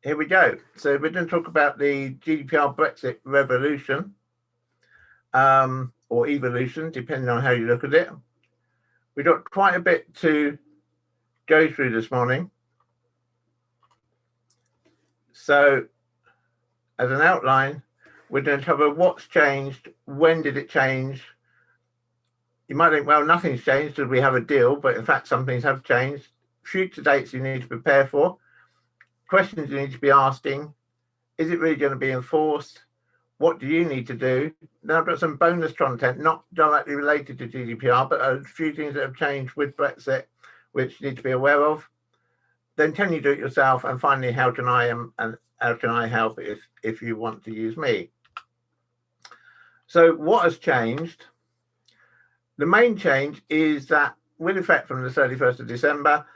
Here we go. So we're going to talk about the GDPR Brexit revolution, or evolution, depending on how you look at it. We've got quite a bit to go through this morning. So as an outline, we're going to cover what's changed, when did it change. You might think, well, nothing's changed because we have a deal, but in fact, some things have changed. Future dates you need to prepare for, questions you need to be asking. Is it really going to be enforced? What do you need to do? Then I've got some bonus content, not directly related to GDPR, but a few things that have changed with Brexit, which you need to be aware of. Then can you do it yourself? And finally, how can I help if you want to use me? So what has changed? The main change is that with effect from the 31st of December,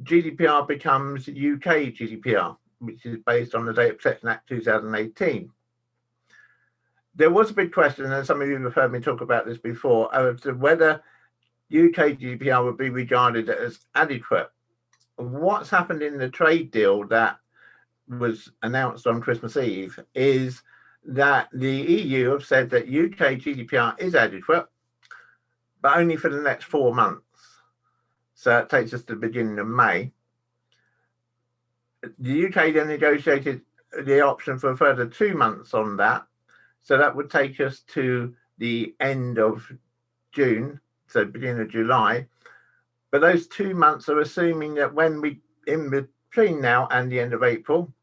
GDPR becomes UK GDPR, which is based on the Data Protection Act 2018. There was a big question, and some of you have heard me talk about this before, as to whether UK GDPR would be regarded as adequate. What's happened in the trade deal that was announced on Christmas Eve is that the EU have said that UK GDPR is adequate, but only for the next 4 months. So it takes us to the beginning of May. The UK then negotiated the option for a further 2 months on that. So that would take us to the end of June, so beginning of July. But those 2 months are assuming that when we, in between now and the end of April,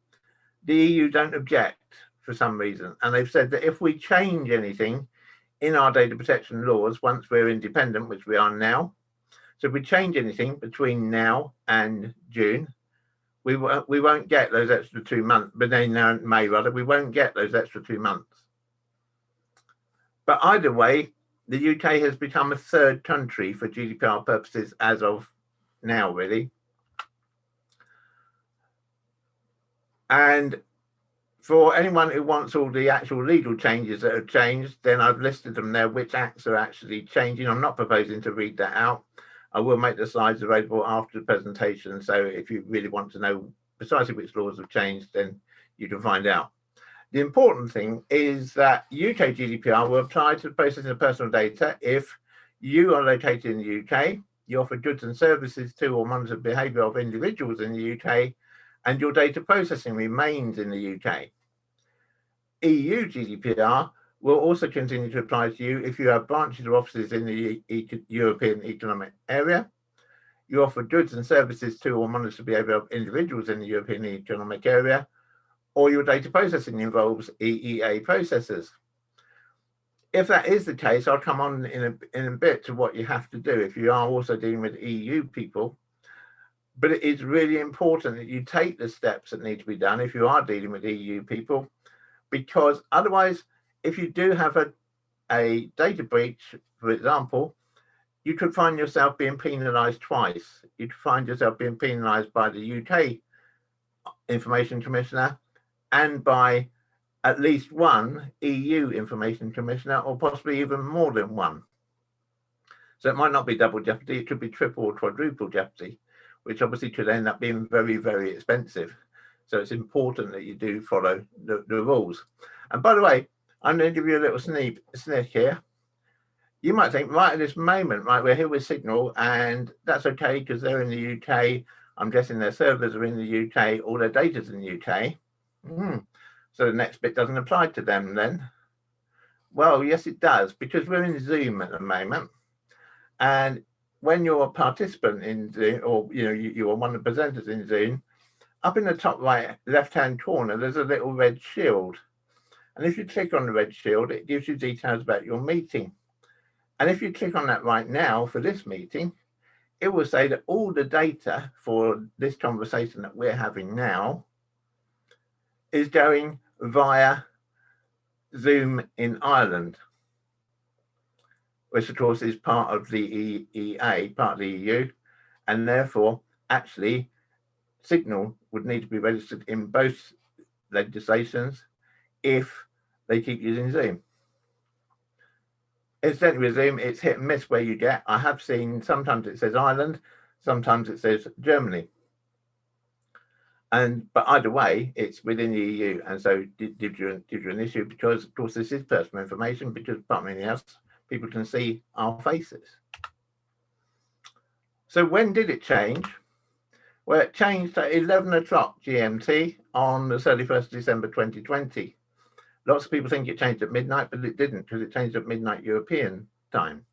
the EU don't object for some reason. And they've said that if we change anything in our data protection laws, once we're independent, which we are now, so if we change anything between now and June, we won't get those extra 2 months, but then now in May rather, we won't get those extra 2 months. But either way, the UK has become a third country for GDPR purposes as of now, really. And for anyone who wants all the actual legal changes that have changed, then I've listed them there, which acts are actually changing. I'm not proposing to read that out. I will make the slides available after the presentation. So if you really want to know precisely which laws have changed, then you can find out. The important thing is that UK GDPR will apply to the processing of personal data if you are located in the UK, you offer goods and services to or monitor the behaviour of individuals in the UK, and your data processing remains in the UK. EU GDPR will also continue to apply to you if you have branches or offices in the European Economic Area, you offer goods and services to or monitor the behaviour of individuals in the European Economic Area, or your data processing involves EEA processors. If that is the case, I'll come on in a bit to what you have to do if you are also dealing with EU people. But it is really important that you take the steps that need to be done if you are dealing with EU people, because otherwise, if you do have a data breach, for example, you could find yourself being penalised twice. You could find yourself being penalised by the UK Information Commissioner and by at least one EU Information Commissioner, or possibly even more than one. So it might not be double jeopardy, it could be triple or quadruple jeopardy, which obviously could end up being very, very expensive. So it's important that you do follow the rules. And by the way, I'm going to give you a little sneak here. You might think, right at this moment, right, we're here with Signal, and that's okay because they're in the UK. I'm guessing their servers are in the UK, all their data's in the UK. So the next bit doesn't apply to them then. Well, yes, it does, because we're in Zoom at the moment. And when you're a participant in Zoom, or you are one of the presenters in Zoom, up in the top right left-hand corner, there's a little red shield. And if you click on the red shield, it gives you details about your meeting. And if you click on that right now for this meeting, it will say that all the data for this conversation that we're having now is going via Zoom in Ireland, which of course is part of the EEA, part of the EU, and therefore actually Signal would need to be registered in both legislations if they keep using Zoom. Incidentally with Zoom, it's hit and miss where you get. I have seen sometimes it says Ireland, sometimes it says Germany. But either way, it's within the EU, and so it gives you an issue, because of course this is personal information, because apart from anything else, people can see our faces. So when did it change? Well, it changed at 11 o'clock GMT on the 31st December 2020. Lots of people think it changed at midnight, but it didn't, because it changed at midnight European time.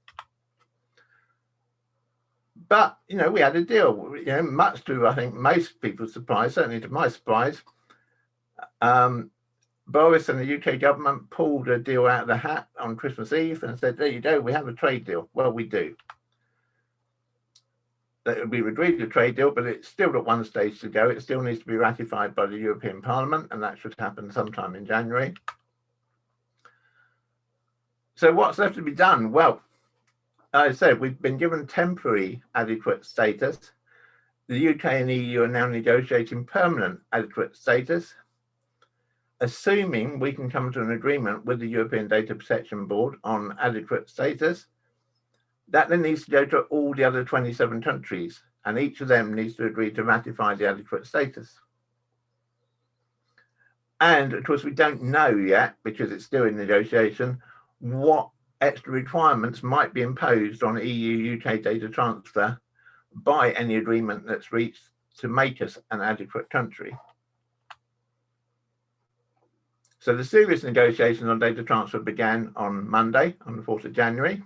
But, you know, we had a deal, you know, much to, I think, most people's surprise, certainly to my surprise. Boris and the UK government pulled a deal out of the hat on Christmas Eve and said, there you go, we have a trade deal. Well, we do. We agreed to a trade deal, but it's still got one stage to go. It still needs to be ratified by the European Parliament, and that should happen sometime in January. So what's left to be done? Well, as I said, we've been given temporary adequate status. The UK and EU are now negotiating permanent adequate status, assuming we can come to an agreement with the European Data Protection Board on adequate status. That then needs to go to all the other 27 countries, and each of them needs to agree to ratify the adequate status. And of course, we don't know yet, because it's still in negotiation, what extra requirements might be imposed on EU-UK data transfer by any agreement that's reached to make us an adequate country. So the serious negotiations on data transfer began on Monday, on the 4th of January.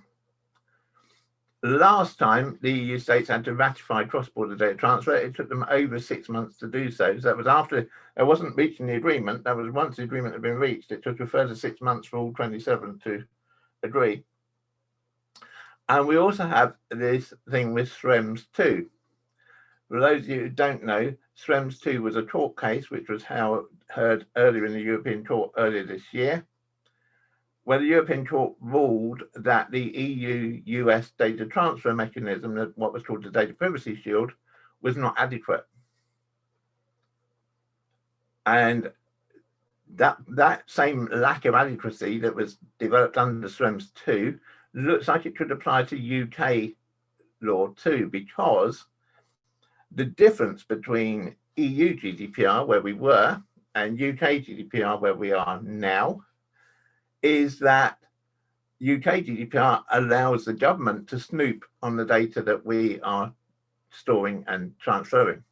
Last time the EU states had to ratify cross-border data transfer, it took them over 6 months to do so. So that was after, it wasn't reaching the agreement, that was once the agreement had been reached, it took a further 6 months for all 27 to agree. And we also have this thing with Schrems 2. For those of you who don't know, Schrems 2 was a court case which was heard earlier in the European Court earlier this year, where the European Court ruled that the EU-US data transfer mechanism, what was called the Data Privacy Shield, was not adequate. And that same lack of adequacy that was developed under Schrems 2 looks like it could apply to UK law too, because the difference between EU GDPR, where we were, and UK GDPR, where we are now, is that UK GDPR allows the government to snoop on the data that we are storing and transferring.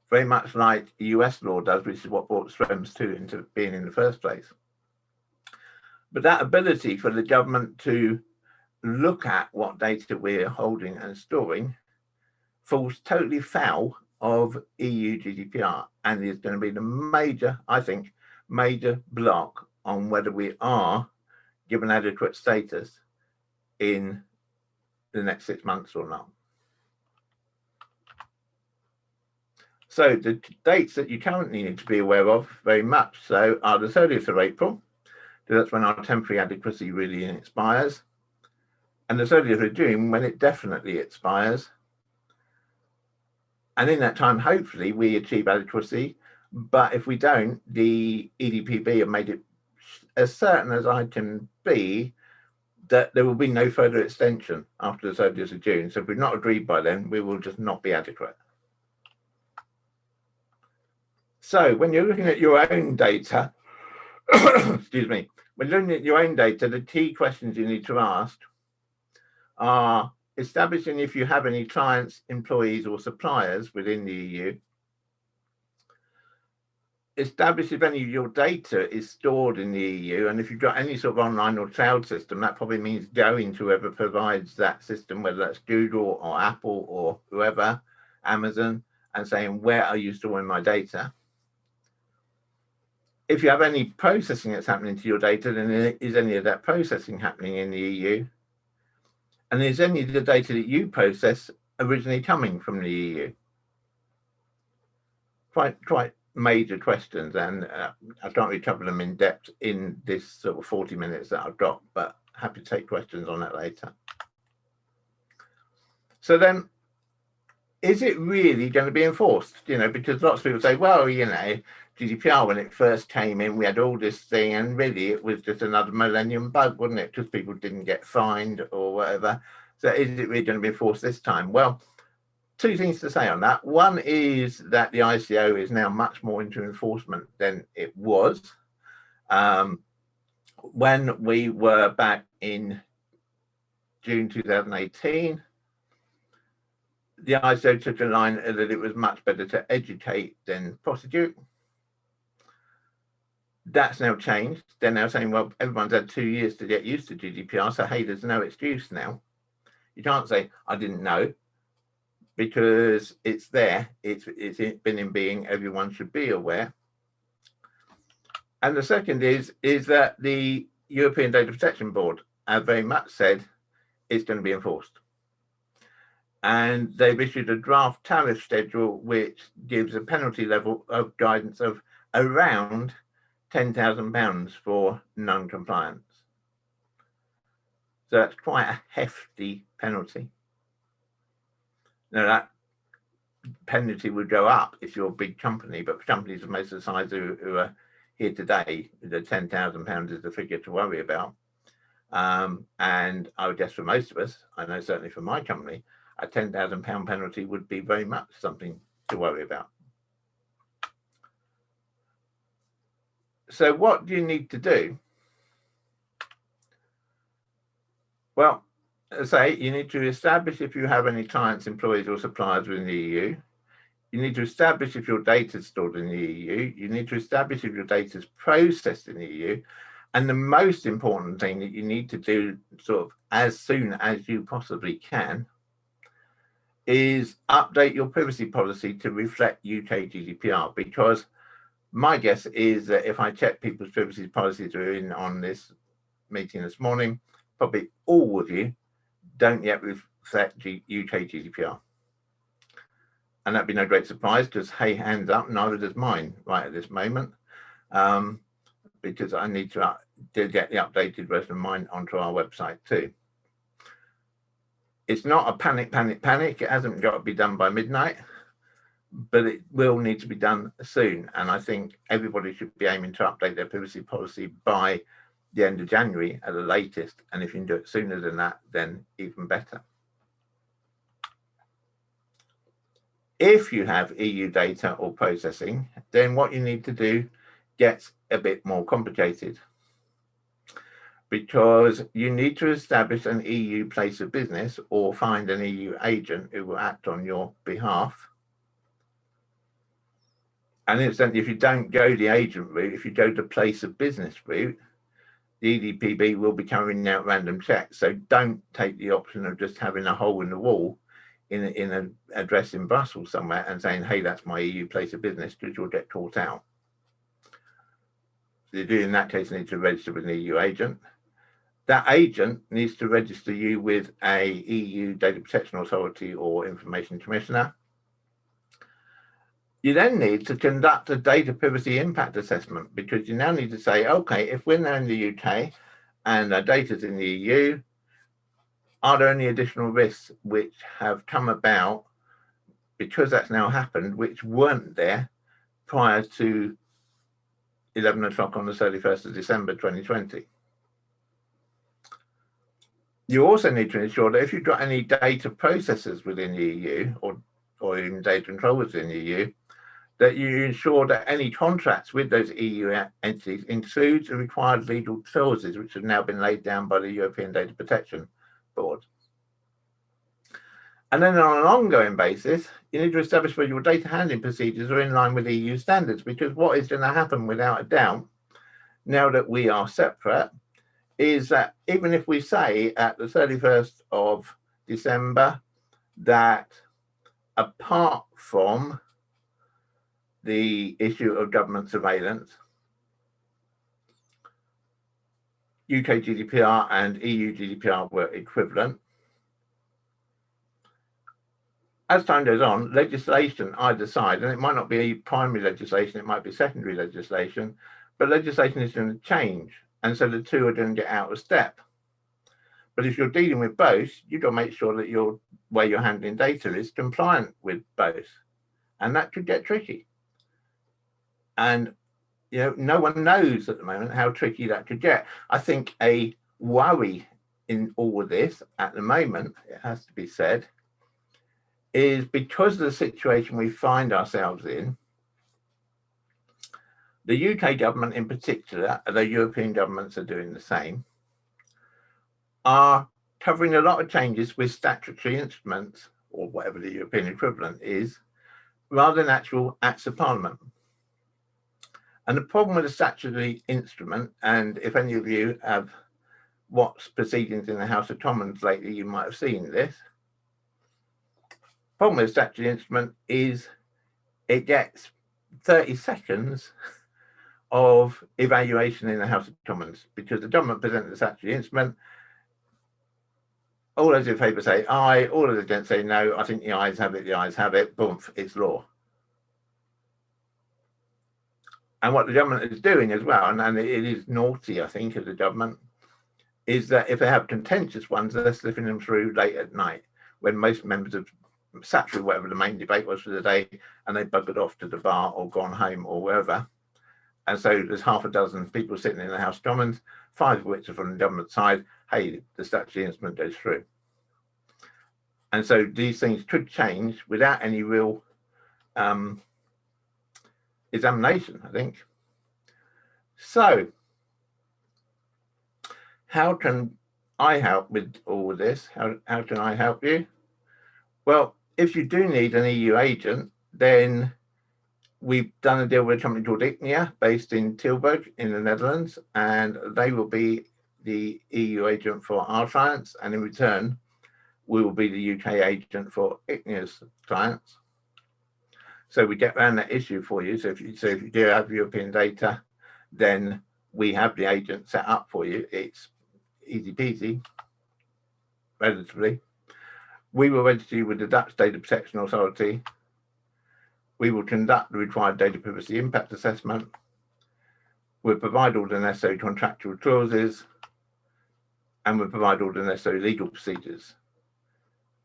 Very much like US law does, which is what brought Schrems 2 into being in the first place. But that ability for the government to look at what data we're holding and storing falls totally foul of EU GDPR, and is going to be the major, I think, major block on whether we are given adequate status in the next 6 months or not. So the dates that you currently need to be aware of, very much so, are the 30th of April, so that's when our temporary adequacy really expires, and the 30th of June, when it definitely expires. And in that time, hopefully, we achieve adequacy. But if we don't, the EDPB have made it as certain as I can be that there will be no further extension after the 30th of June. So if we've not agreed by then, we will just not be adequate. So when you're looking at your own data, excuse me, when you're looking at your own data, the key questions you need to ask are establishing if you have any clients, employees, or suppliers within the EU. Establish if any of your data is stored in the EU, and if you've got any sort of online or cloud system, that probably means going to whoever provides that system, whether that's Google or Apple or whoever, Amazon, and saying, where are you storing my data? If you have any processing that's happening to your data, then is any of that processing happening in the EU? And is any of the data that you process originally coming from the EU? Quite major questions, and I can't really cover them in depth in this sort of 40 minutes that I've got, but happy to take questions on that later. So then, is it really going to be enforced? You know, because lots of people say, well, you know, GDPR, when it first came in, we had all this thing, and really it was just another millennium bug, wasn't it? Because people didn't get fined or whatever. So is it really going to be enforced this time? Well, two things to say on that. One is that the ICO is now much more into enforcement than it was. When we were back in June 2018, the ICO took a line that it was much better to educate than prosecute. That's now changed. They're now saying, well, everyone's had 2 years to get used to GDPR, so hey, there's no excuse now. You can't say, I didn't know, because it's there. It's been in being. Everyone should be aware. And the second is that the European Data Protection Board have very much said it's going to be enforced. And they've issued a draft tariff schedule, which gives a penalty level of guidance of around £10,000 for non-compliance. So that's quite a hefty penalty. Now that penalty would go up if you're a big company, but for companies of most of the size who are here today, the £10,000 is the figure to worry about. And I would guess for most of us, I know certainly for my company, a £10,000 penalty would be very much something to worry about. So what do you need to do? Well, say you need to establish if you have any clients, employees or suppliers within the EU. You need to establish if your data is stored in the EU. You need to establish if your data is processed in the EU. And the most important thing that you need to do sort of as soon as you possibly can is update your privacy policy to reflect UK GDPR, because my guess is that if I check people's privacy policies who are in on this meeting this morning, probably all of you don't yet reflect UK GDPR. And that'd be no great surprise, because hey, hands up, neither does mine right at this moment, because I need to get the updated version of mine onto our website too. It's not a panic. It hasn't got to be done by midnight, but it will need to be done soon. And I think everybody should be aiming to update their privacy policy by the end of January at the latest. And if you can do it sooner than that, then even better. If you have EU data or processing, then what you need to do gets a bit more complicated, because you need to establish an EU place of business or find an EU agent who will act on your behalf. And incidentally, if you don't go the agent route, if you go the place of business route, the EDPB will be carrying out random checks. So don't take the option of just having a hole in the wall in an address in Brussels somewhere and saying, hey, that's my EU place of business, because you'll get caught out. So you do, in that case, need to register with an EU agent. That agent needs to register you with a EU Data Protection Authority or Information Commissioner. You then need to conduct a data privacy impact assessment, because you now need to say, okay, if we're now in the UK and our data's in the EU, are there any additional risks which have come about because that's now happened, which weren't there prior to 11 o'clock on the 31st of December 2020? You also need to ensure that if you've got any data processors within the EU or even data controllers in the EU, that you ensure that any contracts with those EU entities includes the required legal clauses which have now been laid down by the European Data Protection Board. And then on an ongoing basis, you need to establish whether your data handling procedures are in line with EU standards, because what is going to happen without a doubt, now that we are separate, is that even if we say at the 31st of December that apart from the issue of government surveillance, UK GDPR and EU GDPR were equivalent, as time goes on, legislation either side, and it might not be primary legislation, it might be secondary legislation, but legislation is going to change. And so the two are going to get out of step. But if you're dealing with both, you've got to make sure that your way you're handling data is compliant with both. And that could get tricky. And you know, no one knows at the moment how tricky that could get. I think a worry in all of this at the moment, it has to be said, is because of the situation we find ourselves in, the UK government in particular, although European governments are doing the same, are covering a lot of changes with statutory instruments, or whatever the European equivalent is, rather than actual acts of parliament. And the problem with a statutory instrument, and if any of you have watched proceedings in the House of Commons lately, you might have seen this. Problem with a statutory instrument is it gets 30 seconds of evaluation in the House of Commons, because the government presents the statutory instrument. All those in favour say aye, all of the against say no. I think the ayes have it, the ayes have it, boom, it's law. And what the government is doing as well, and it is naughty, I think, of the government, is that if they have contentious ones, they're slipping them through late at night, when most members have sat through whatever the main debate was for the day, and they buggered off to the bar or gone home or wherever. And so there's half a dozen people sitting in the House of Commons, 5 of which are from the government side. Hey, the statutory instrument goes through. And so these things could change without any real examination, I think. So how can I help with all of this? How can I help you? Well, if you do need an EU agent, then we've done a deal with a company called ICNIA based in Tilburg in the Netherlands, and they will be the EU agent for our clients, and in return we will be the UK agent for ICNIA's clients. So we get around that issue for you. So if you do have European data, then we have the agent set up for you. It's easy peasy, relatively. We will register you with the Dutch Data Protection Authority. We will conduct the required data privacy impact assessment. We'll provide all the necessary contractual clauses, and we'll provide all the necessary legal procedures.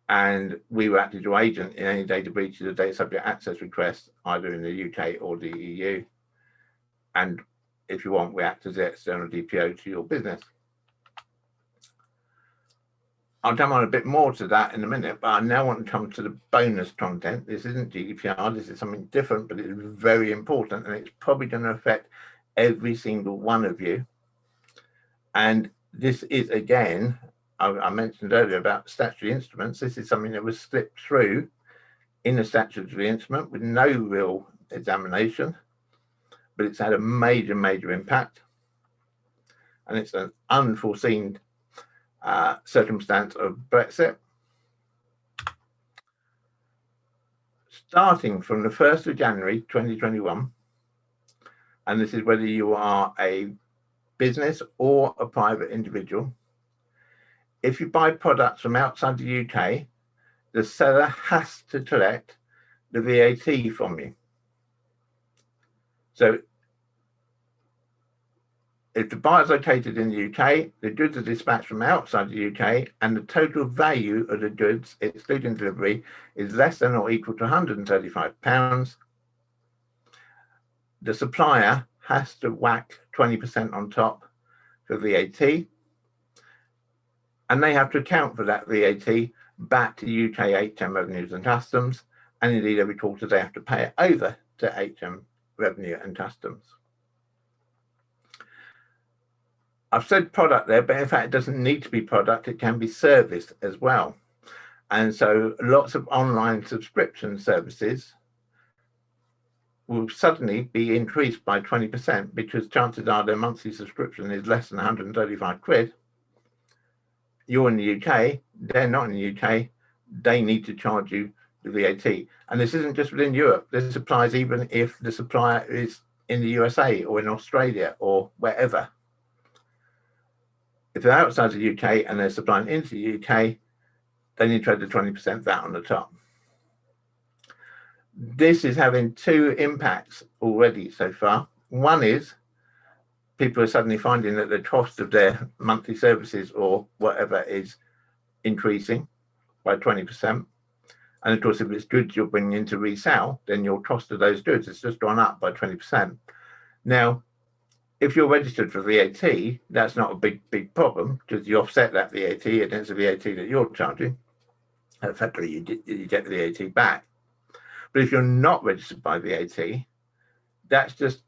And we will act as your agent in any data breaches or data subject access requests, either in the UK or the EU. And if you want, we act as the external DPO to your business. I'll come on a bit more to that in a minute, but I now want to come to the bonus content. This isn't GDPR, this is something different, but it's very important, and it's probably going to affect every single one of you. And this is, again, I mentioned earlier about statutory instruments. This is something that was slipped through in a statutory instrument with no real examination, but it's had a major, major impact. And it's an unforeseen circumstance of Brexit. Starting from the 1st of January 2021, and this is whether you are a business or a private individual, if you buy products from outside the UK, the seller has to collect the VAT from you. So if the buyer is located in the UK, the goods are dispatched from outside the UK, and the total value of the goods, excluding delivery, is less than or equal to £135, the supplier has to whack 20% on top for VAT, and they have to account for that VAT back to UK HM Revenues and Customs, and indeed every quarter they have to pay it over to HM Revenue and Customs. I've said product there, but in fact it doesn't need to be product, it can be service as well. And so lots of online subscription services will suddenly be increased by 20%, because chances are their monthly subscription is less than 135 quid. You're in the UK, they're not in the UK, they need to charge you the VAT. And this isn't just within Europe, this applies even if the supplier is in the USA or in Australia or wherever. If they're outside the UK and they're supplying into the UK, they need to add the 20% VAT on the top. This is having 2 impacts already so far. One is people are suddenly finding that the cost of their monthly services or whatever is increasing by 20%. And of course, if it's goods you're bringing in to resell, then your cost of those goods has just gone up by 20%. Now, if you're registered for VAT, that's not a big problem, because you offset that VAT against the VAT that you're charging. effectively you get the VAT back. But if you're not registered by VAT, that's just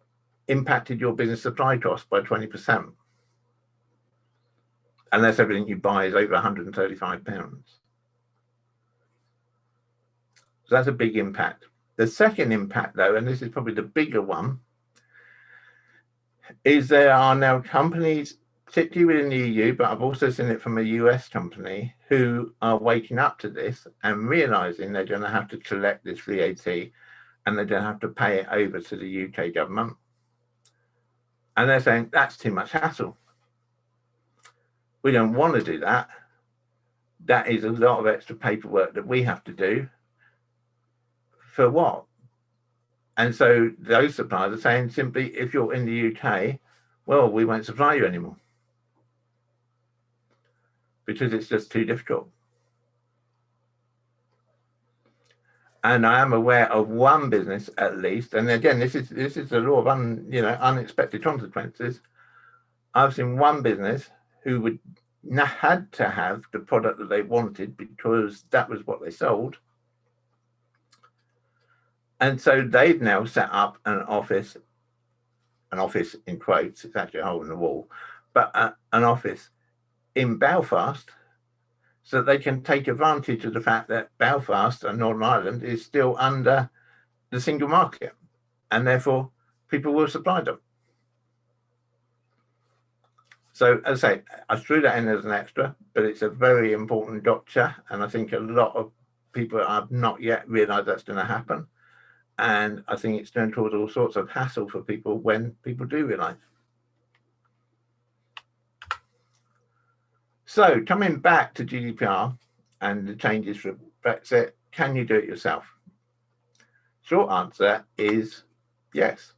impacted your business supply cost by 20%, unless everything you buy is over £135. So that's a big impact. The second impact, though, and this is probably the bigger one, is there are now companies, particularly within the EU, but I've also seen it from a US company, who are waking up to this and realizing they're going to have to collect this VAT and they're going to have to pay it over to the UK government. And they're saying that's too much hassle. We don't want to do that. That is a lot of extra paperwork that we have to do. For what? And so those suppliers are saying simply, if you're in the UK, well, we won't supply you anymore because it's just too difficult. And I am aware of one business at least, and again, this is the law of unexpected consequences. I've seen one business who had to have the product that they wanted because that was what they sold. And so they've now set up an office in quotes, it's actually a hole in the wall, but an office in Belfast, so that they can take advantage of the fact that Belfast and Northern Ireland is still under the single market, and therefore people will supply them. So as I say, I threw that in as an extra, but it's a very important gotcha, and I think a lot of people have not yet realised that's going to happen. And I think it's going to cause all sorts of hassle for people when people do realise. So coming back to GDPR and the changes for Brexit, can you do it yourself? Short answer is yes.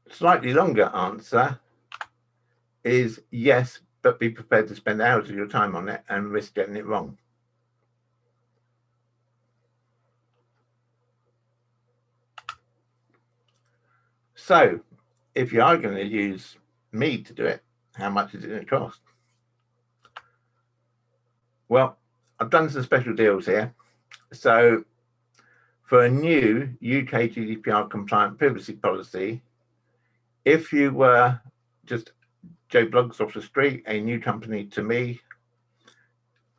Slightly longer answer is yes, but be prepared to spend hours of your time on it and risk getting it wrong. So if you are going to use me to do it, how much is it going to cost? Well, I've done some special deals here. So for a new UK GDPR compliant privacy policy, if you were just Joe Bloggs off the street, a new company to me,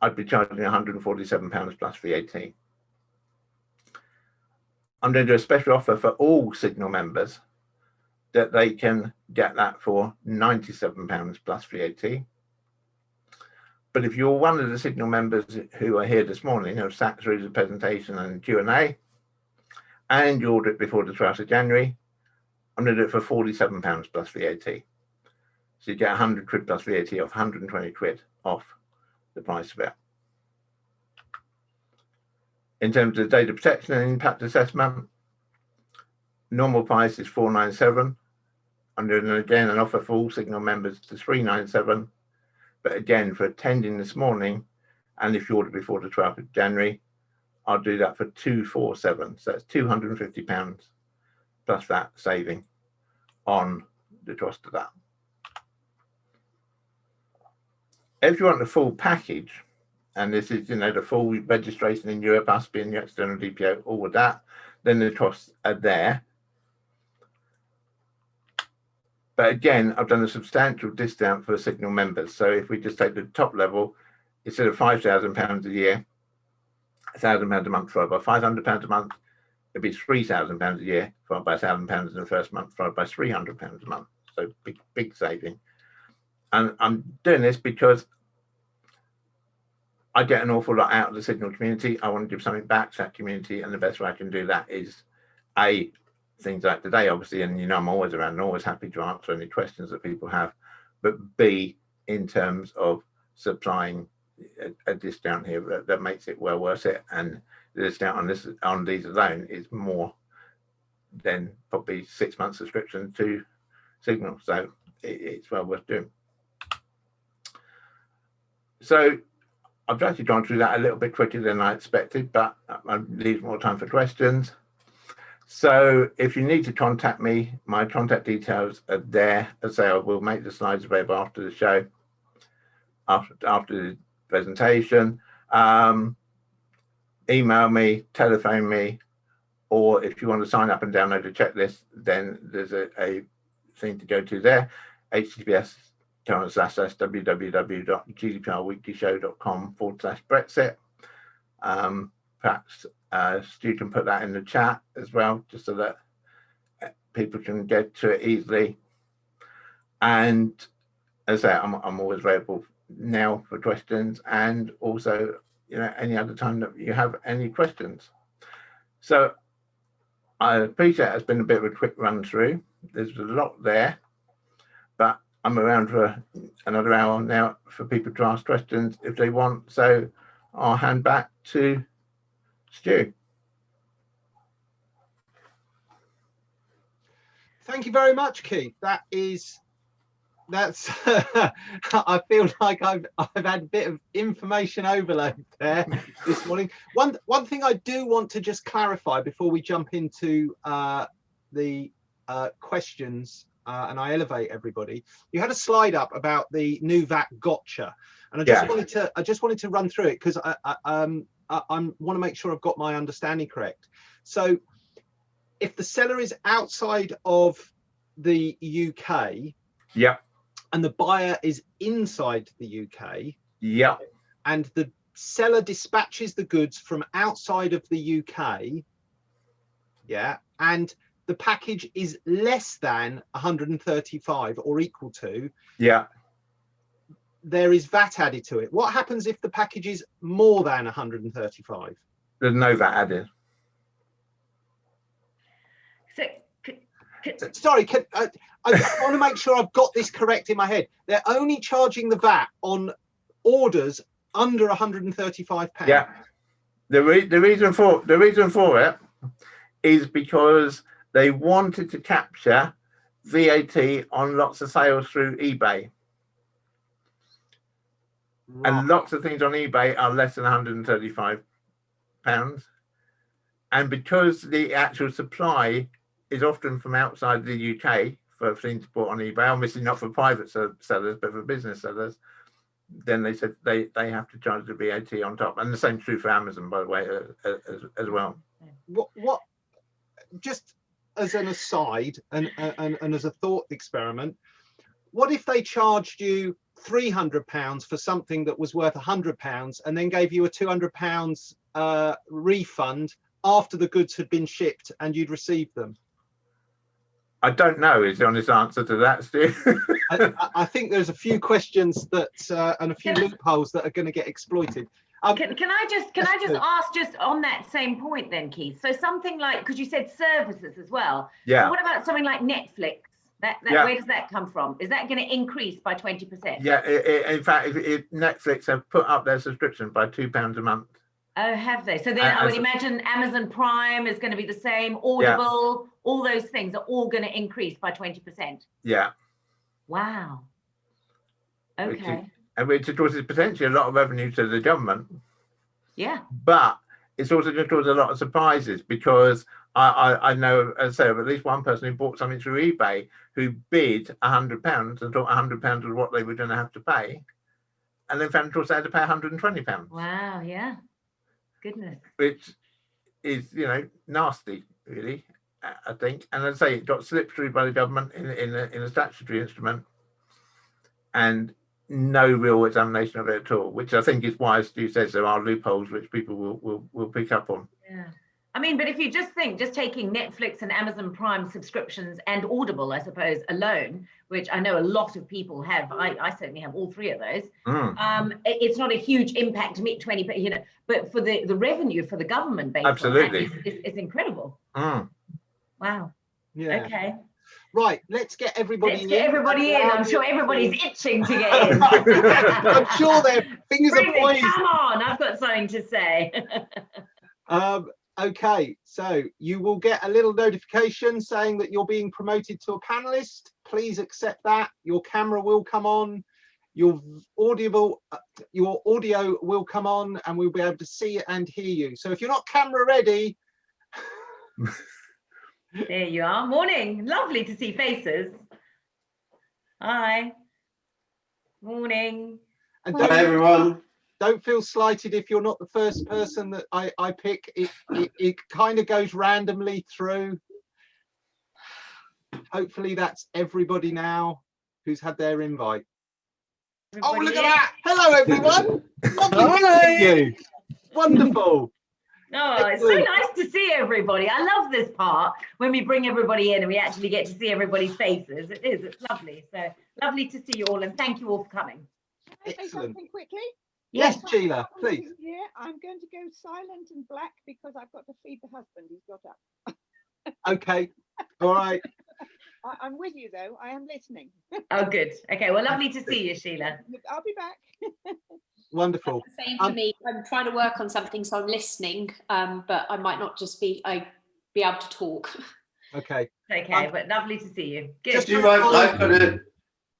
I'd be charging £147 plus VAT. I'm going to do a special offer for all Signal members that they can get that for £97 plus VAT. But if you're one of the Signal members who are here this morning, who have sat through the presentation and Q&A, and you order it before the 12th of January, I'm going to do it for £47 plus VAT. So you get 100 quid plus VAT off, 120 quid off the price of it. In terms of data protection and impact assessment, normal price is £497. I'm doing again an offer for all Signal members to £397. But again, for attending this morning, and if you order before the 12th of January, I'll do that for £247. So that's £250 plus that saving on the cost of that. If you want the full package, and this is, the full registration in Europe, us being the external DPO, all of that, then the costs are there. But again, I've done a substantial discount for Signal members. So if we just take the top level, instead of £5,000 a year, £1,000 a month followed by £500 a month, it'd be £3,000 a year followed by £1,000 in the first month, followed by £300 a month. So big saving. And I'm doing this because I get an awful lot out of the Signal community. I want to give something back to that community, and the best way I can do that is A, things like today, obviously, and I'm always around and always happy to answer any questions that people have, but B, in terms of supplying a discount here that makes it well worth it, and the discount on these alone is more than probably 6 months subscription to Signal, so it's well worth doing. So I've actually gone through that a little bit quicker than I expected, but I leave more time for questions. So if you need to contact me, my contact details are there. As I say, I will make the slides available after the show, after the presentation. email me, telephone me, or if you want to sign up and download a checklist, then there's a thing to go to there, https://www.gdprweeklyshow.com/Brexit. Perhaps Stu can put that in the chat as well, just so that people can get to it easily. And as I say, I'm always available now for questions, and also, you know, any other time that you have any questions. So I appreciate it's been a bit of a quick run through. There's a lot there, but I'm around for another hour now for people to ask questions if they want. So I'll hand back to Stu. Thank you very much, Keith. That's I feel like I've had a bit of information overload there this morning. One thing I do want to just clarify before we jump into the questions and I elevate everybody. You had a slide up about the new VAT gotcha, and I just wanted to run through it because I want to make sure I've got my understanding correct. So if the seller is outside of the UK, yeah, and the buyer is inside the UK, yeah, and the seller dispatches the goods from outside of the UK, yeah, and the package is less than 135 or equal to, yeah, there is VAT added to it. What happens if the package is more than 135? There's no VAT added. So, sorry, I want to make sure I've got this correct in my head. They're only charging the VAT on orders under £135. Yeah. The reason for it is because they wanted to capture VAT on lots of sales through eBay. Right. And lots of things on eBay are less than £135. And because the actual supply is often from outside the UK for things bought on eBay, obviously not for private sellers, but for business sellers, then they said they have to charge the VAT on top. And the same true for Amazon, by the way, as well. What just as an aside and as a thought experiment, what if they charged you £300 for something that was worth £100 and then gave you a £200 refund after the goods had been shipped and you'd received them? I don't know is the honest answer to that, Steve. I think there's a few questions that and a few loopholes that are going to get exploited. Can I just ask just on that same point then, Keith? So something like, because you said services as well. Yeah. So what about something like Netflix? Where does that come from? Is that going to increase by 20%? Yeah. In fact, if Netflix have put up their subscription by £2 a month. Oh, have they? So then I would imagine Amazon Prime is going to be the same. Audible, all those things are all going to increase by 20%. Yeah. Wow. Okay. Which of course is potentially a lot of revenue to the government. Yeah. But it's also going to cause a lot of surprises because I know, as I say, of at least one person who bought something through eBay who bid £100 and thought £100 was what they were going to have to pay, and then found, of course, they had to pay £120. Wow. Yeah. Goodness. Which is, you know, nasty, really, I think. And as I say, it got slipped through by the government in a statutory instrument, and no real examination of it at all, which I think is why, as Stu says, there are loopholes which people will pick up on. Yeah. I mean, but if you just think, just taking Netflix and Amazon Prime subscriptions and Audible, I suppose, alone, which I know a lot of people have, I certainly have all three of those. It's not a huge impact to meet 20, you know, but for the revenue for the government base, absolutely, it's incredible. Wow. Yeah. Okay. Right, let's get everybody in. I'm sure everybody's itching to get in. I'm sure their fingers are poised. Come on, I've got something to say. Okay, so you will get a little notification saying that you're being promoted to a panelist. Please accept that. Your camera will come on, your audio will come on, and we'll be able to see and hear you. So if you're not camera ready, there you are. Morning. Lovely to see faces. Hi. Morning. Hi everyone. don't feel slighted if you're not the first person that I pick. It kind of goes randomly through. Hopefully that's everybody now who's had their invite. Oh, look at that. Hello, everyone. Lovely to see you. Wonderful. Oh, it's so nice to see everybody. I love this part when we bring everybody in and we actually get to see everybody's faces. It is. It's lovely. So lovely to see you all, and thank you all for coming. Can I say something quickly? Yes, Sheila, please. Yeah, I'm going to go silent and black because I've got to feed the husband. He's got up. Okay. All right. I'm with you, though. I am listening. Oh, good. Okay. Well, lovely to see you, Sheila. I'll be back. Wonderful. Same for me. I'm trying to work on something, so I'm listening, but I might not just be able to talk. Okay. Okay, but lovely to see you. Good. I've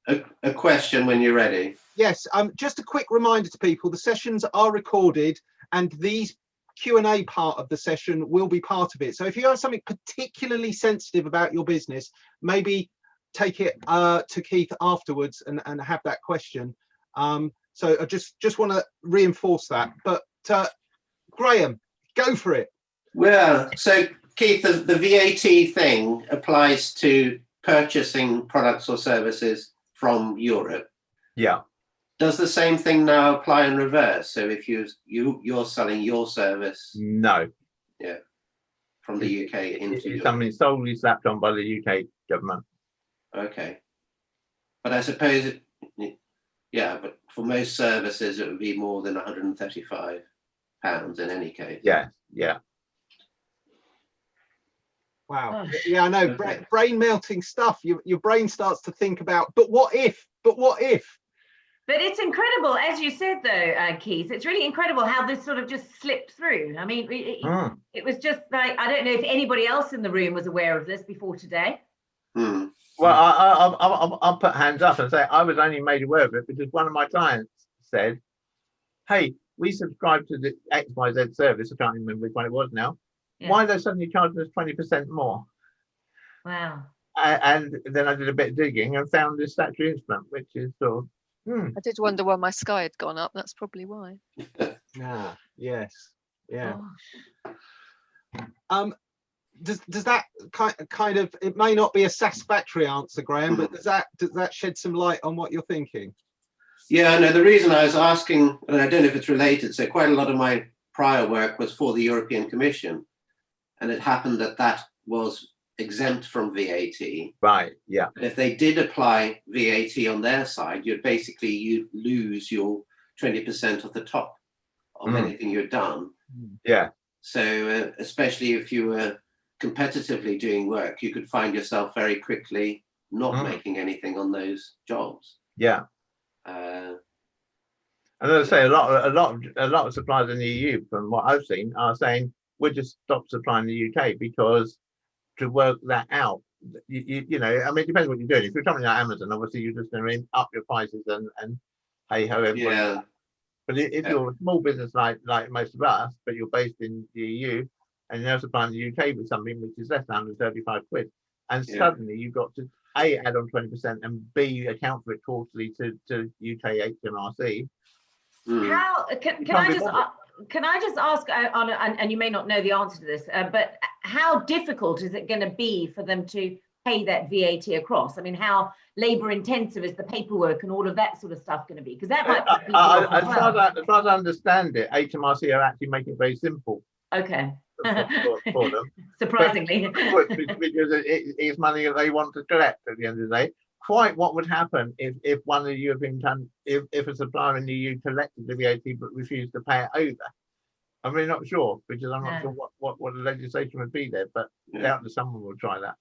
got a question when you're ready. Yes. Just a quick reminder to people: the sessions are recorded, and these Q&A part of the session will be part of it. So if you have something particularly sensitive about your business, maybe take it to Keith afterwards and have that question. So I just want to reinforce that. But Graham, go for it. Well, so Keith, the VAT thing applies to purchasing products or services from Europe. Yeah. Does the same thing now apply in reverse? So if you're selling your service, No. yeah, from the UK into It's Europe. something solely slapped on by the UK government. Okay, but I suppose yeah, but for most services it would be more than £135 in any case. Yeah. Yeah. Wow. Oh. Yeah, I know. Okay. Brain melting stuff. Your brain starts to think about, but what if? But what if? But it's incredible, as you said, though, Keith, it's really incredible how this sort of just slipped through. I mean, it was just like, I don't know if anybody else in the room was aware of this before today. Hmm. Well, I'll put hands up and say I was only made aware of it because one of my clients said, hey, we subscribe to the XYZ service. I can't remember which one it was now. Yeah. Why are they suddenly charging us 20% more? Wow. And then I did a bit of digging and found this statutory instrument, which is sort of, I did wonder why my Sky had gone up. That's probably why. Ah, yes. Yeah. Gosh. Does that kind of, it may not be a satisfactory answer, Graham, but does that shed some light on what you're thinking? Yeah, no, the reason I was asking, and I don't know if it's related, so quite a lot of my prior work was for the European Commission, and it happened that was exempt from VAT. right. Yeah. But if they did apply VAT on their side, you lose your 20% of the top of anything you've done. Yeah. So especially if you were competitively doing work, you could find yourself very quickly not making anything on those jobs. Yeah. And as I say, a lot of suppliers in the EU, from what I've seen, are saying we'll just stop supplying the UK because to work that out, you know, I mean, it depends what you're doing. If you're something like Amazon, obviously you're just going to up your prices and hey ho everybody. Yeah. But if you're a small business like most of us, but you're based in the EU and you're now supplying the UK with something which is less than 135 quid, and suddenly you've got to A, add on 20% and B, account for it quarterly to UK HMRC. How can I just ask, and you may not know the answer to this, but how difficult is it going to be for them to pay that VAT across? I mean, how labour intensive is the paperwork and all of that sort of stuff going to be? Because that might be as far as I understand it, HMRC are actually making it very simple. Okay. For them. Surprisingly. Because it's money that they want to collect at the end of the day. Quite what would happen if one of the European if a supplier in the EU collected the VAT but refused to pay it over. I'm really not sure because I'm not sure what the legislation would be there, but doubtless someone will try that.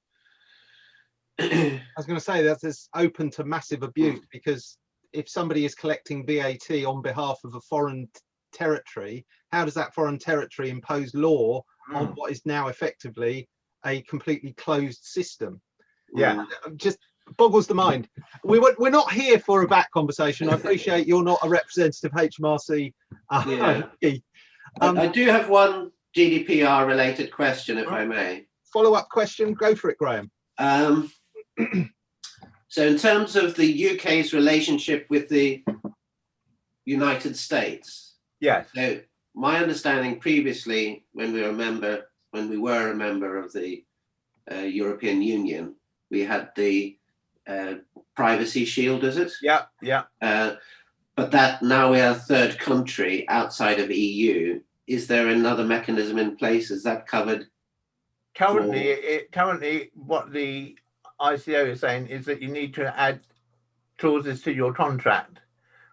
I was going to say that is open to massive abuse because if somebody is collecting VAT on behalf of a foreign territory, how does that foreign territory impose law on what is now effectively a completely closed system? Yeah, just boggles the mind. We're not here for a VAT conversation. I appreciate you're not a representative HMRC. I do have one GDPR related question, if I may. Follow-up question, go for it, Graham. So in terms of the UK's relationship with the United States, Yes. So my understanding previously, when we were a member of the European Union, we had the privacy shield, is it? Yeah, yeah. But that now we are a third country outside of EU. Is there another mechanism in place? Is that covered? Currently, what the ICO is saying is that you need to add clauses to your contract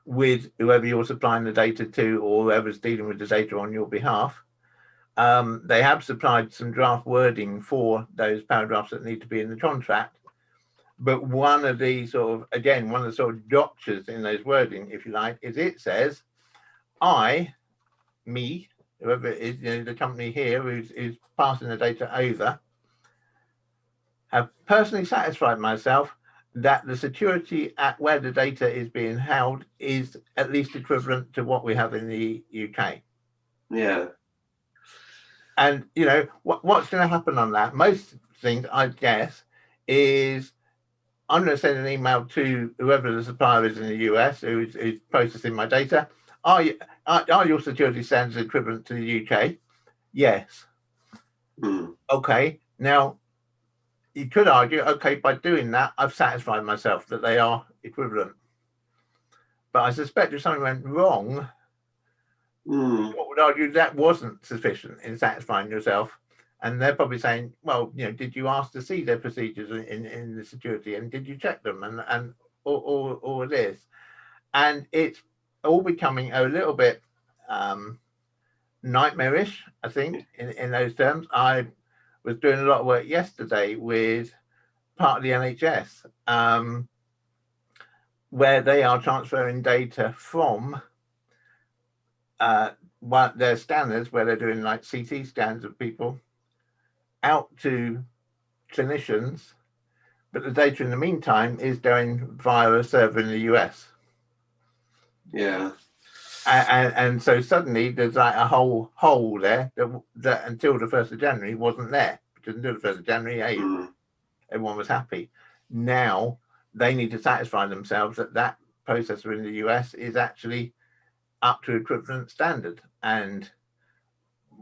with whoever you're supplying the data to, or whoever's dealing with the data on your behalf. They have supplied some draft wording for those paragraphs that need to be in the contract. But one of the sort of gotchas in those wording, if you like, is it says, me, whoever it is, the company here who's passing the data over, have personally satisfied myself that the security at where the data is being held is at least equivalent to what we have in the UK. Yeah. And, what's going to happen on that? Most things, I guess, is I'm going to send an email to whoever the supplier is in the US who's processing my data. Are your security standards equivalent to the UK? Yes. Okay. Now, you could argue, okay, by doing that, I've satisfied myself that they are equivalent. But I suspect if something went wrong, what would argue that wasn't sufficient in satisfying yourself. And they're probably saying, well, did you ask to see their procedures in the security, and did you check them, and all this? And it's all becoming a little bit nightmarish, I think, in those terms. I was doing a lot of work yesterday with part of the NHS, where they are transferring data from their scanners, where they're doing like CT scans of people, out to clinicians, but the data in the meantime is going via a server in the US. Yeah. And so suddenly there's like a whole hole there that until the 1st of January wasn't there, because until the 1st of January, everyone was happy. Now they need to satisfy themselves that processor in the US is actually up to equivalent standard. And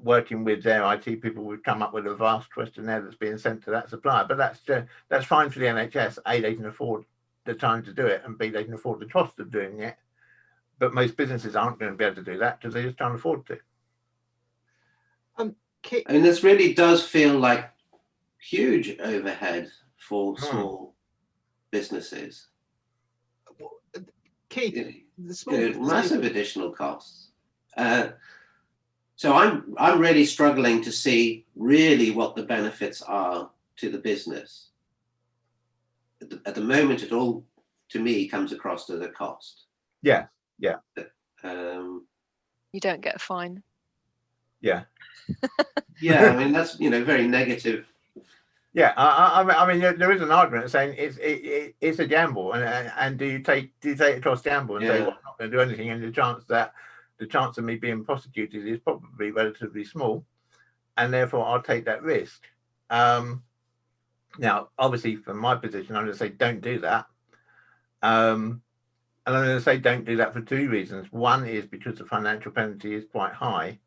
working with their IT people, we've come up with a vast questionnaire that's being sent to that supplier. But that's fine for the NHS. A, they can afford the time to do it, and B, they can afford the cost of doing it. But most businesses aren't going to be able to do that because they just can't afford to. I mean, this really does feel like huge overhead for small businesses. Keith, massive additional costs. So I'm really struggling to see really what the benefits are to the business. At the moment, it all, to me, comes across as a cost. Yeah. Yeah. You don't get a fine. Yeah. Yeah, I mean, that's, very negative. Yeah, I mean, there is an argument saying it's a gamble, and do you take a cost gamble and say, well, I'm not going to do anything, and the chance of me being prosecuted is probably relatively small, and therefore I'll take that risk. Now, obviously, from my position, I'm going to say don't do that. And I'm going to say don't do that for two reasons. One is because the financial penalty is quite high,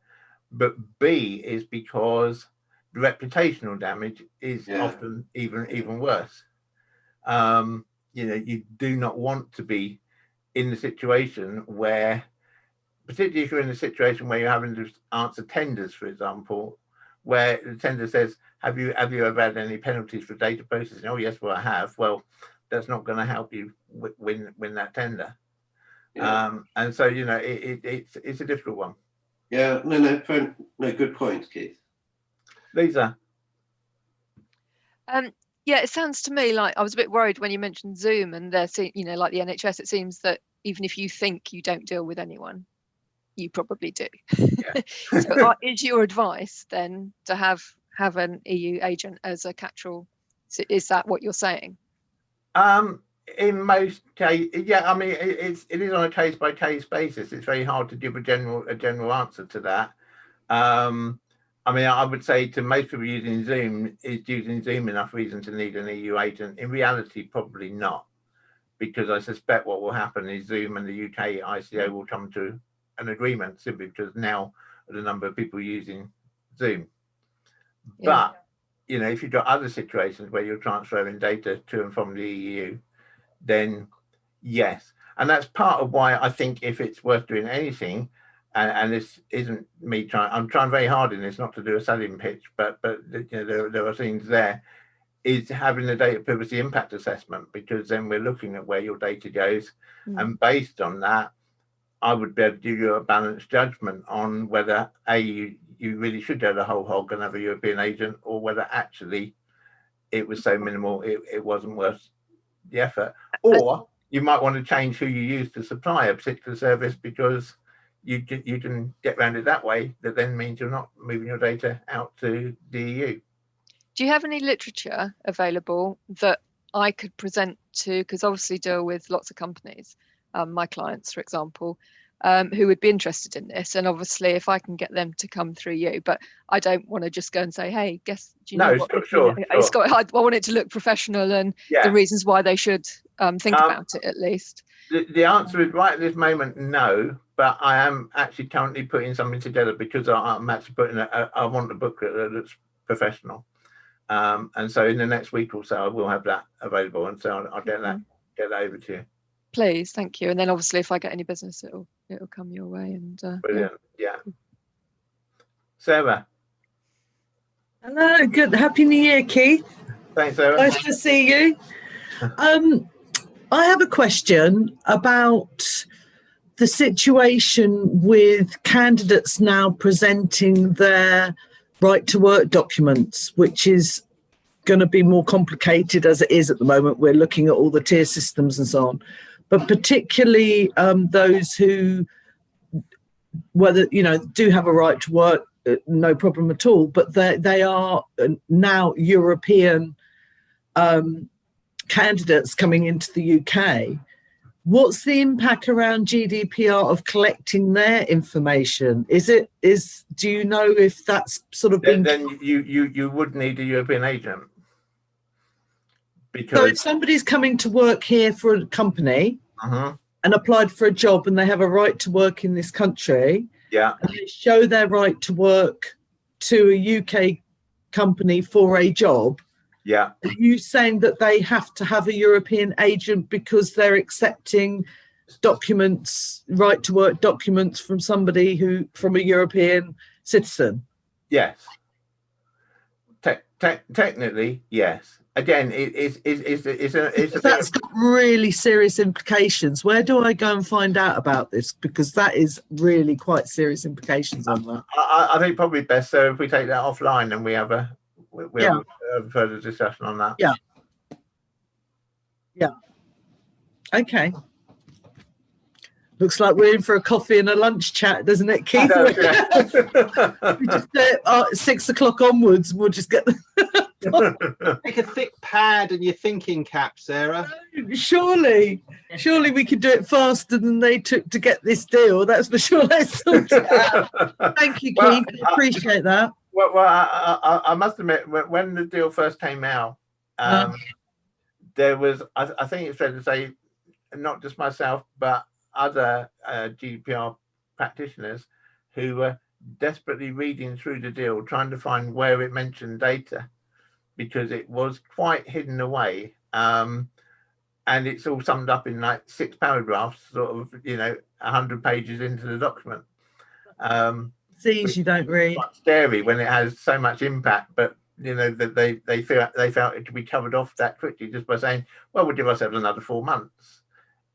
but B is because the reputational damage is often even worse. You do not want to be in the situation where, particularly if you're in a situation where you're having to answer tenders, for example, where the tender says, have you ever had any penalties for data processing? Oh, yes, well, I have. Well, that's not going to help you win that tender. And so, it's a difficult one. Yeah, no, good point, Keith. Lisa. Yeah, it sounds to me like I was a bit worried when you mentioned Zoom, and they're, like the NHS, it seems that even if you think you don't deal with anyone, you probably do. Yeah. So is your advice then to have an EU agent as a catch-all? Is that what you're saying? In most cases, yeah. I mean, it is on a case-by-case basis. It's very hard to give a general answer to that. I mean, I would say to most people using Zoom, is using Zoom enough reason to need an EU agent? In reality, probably not, because I suspect what will happen is Zoom and the UK ICO will come to an agreement simply because now the number of people using Zoom. Yeah. But you know, if you've got other situations where you're transferring data to and from the EU, then yes. And that's part of why I think if it's worth doing anything, and this isn't me I'm trying very hard in this not to do a selling pitch, but you know, there are things there, is having the data privacy impact assessment, because then we're looking at where your data goes. And based on that, I would be able to give you a balanced judgment on whether you really should go the whole hog and have a European agent, or whether actually it was so minimal it wasn't worth the effort. Or you might want to change who you use to supply a particular service, because you can get around it that way. That then means you're not moving your data out to the EU. Do you have any literature available that I could present to, because obviously deal with lots of companies, my clients, for example, who would be interested in this, and obviously if I can get them to come through you, but I don't want to just go and say, hey, do you know what? Sure. It's got, I want it to look professional, and the reasons why they should think about it at least. The answer is right at this moment, no, but I am actually currently putting something together, because I'm actually putting I want a book that's professional. And so in the next week or so, I will have that available, and so I'll get that over to you. Please, thank you. And then obviously, if I get any business, it'll come your way. And brilliant, yeah. Sarah. Hello, good. Happy New Year, Keith. Thanks, Sarah. Nice to see you. I have a question about the situation with candidates now presenting their right to work documents, which is going to be more complicated as it is at the moment. We're looking at all the tier systems and so on, but particularly those who, whether do have a right to work, no problem at all, but they are now European candidates coming into the UK. What's the impact around GDPR of collecting their information? Do you know if that's sort of been... Then you would need a European agent. Because... So if somebody's coming to work here for a company and applied for a job, and they have a right to work in this country, and they show their right to work to a UK company for a job, are you saying that they have to have a European agent because they're accepting documents, right to work documents from somebody from a European citizen? Yes. Technically, yes. Again, that's got really serious implications. Where do I go and find out about this? Because that is really quite serious implications on that. I think probably best so if we take that offline and we have a further discussion on that. Okay. Looks like we're in for a coffee and a lunch chat, doesn't it, Keith? We just 6 o'clock onwards, we'll just get Take a thick pad and your thinking cap, Sarah. Surely we could do it faster than they took to get this deal. That's for sure. Let's sort it out. Thank you, Keith. I appreciate that. Well, I must admit, when the deal first came out, there was, I think it's fair to say, not just myself, but other GDPR practitioners who were desperately reading through the deal, trying to find where it mentioned data, because it was quite hidden away. And it's all summed up in like 6 paragraphs, sort of, 100 pages into the document. Things you don't read. It's scary when it has so much impact, but that they felt it could be covered off that quickly just by saying, well, we'll give ourselves another 4 months.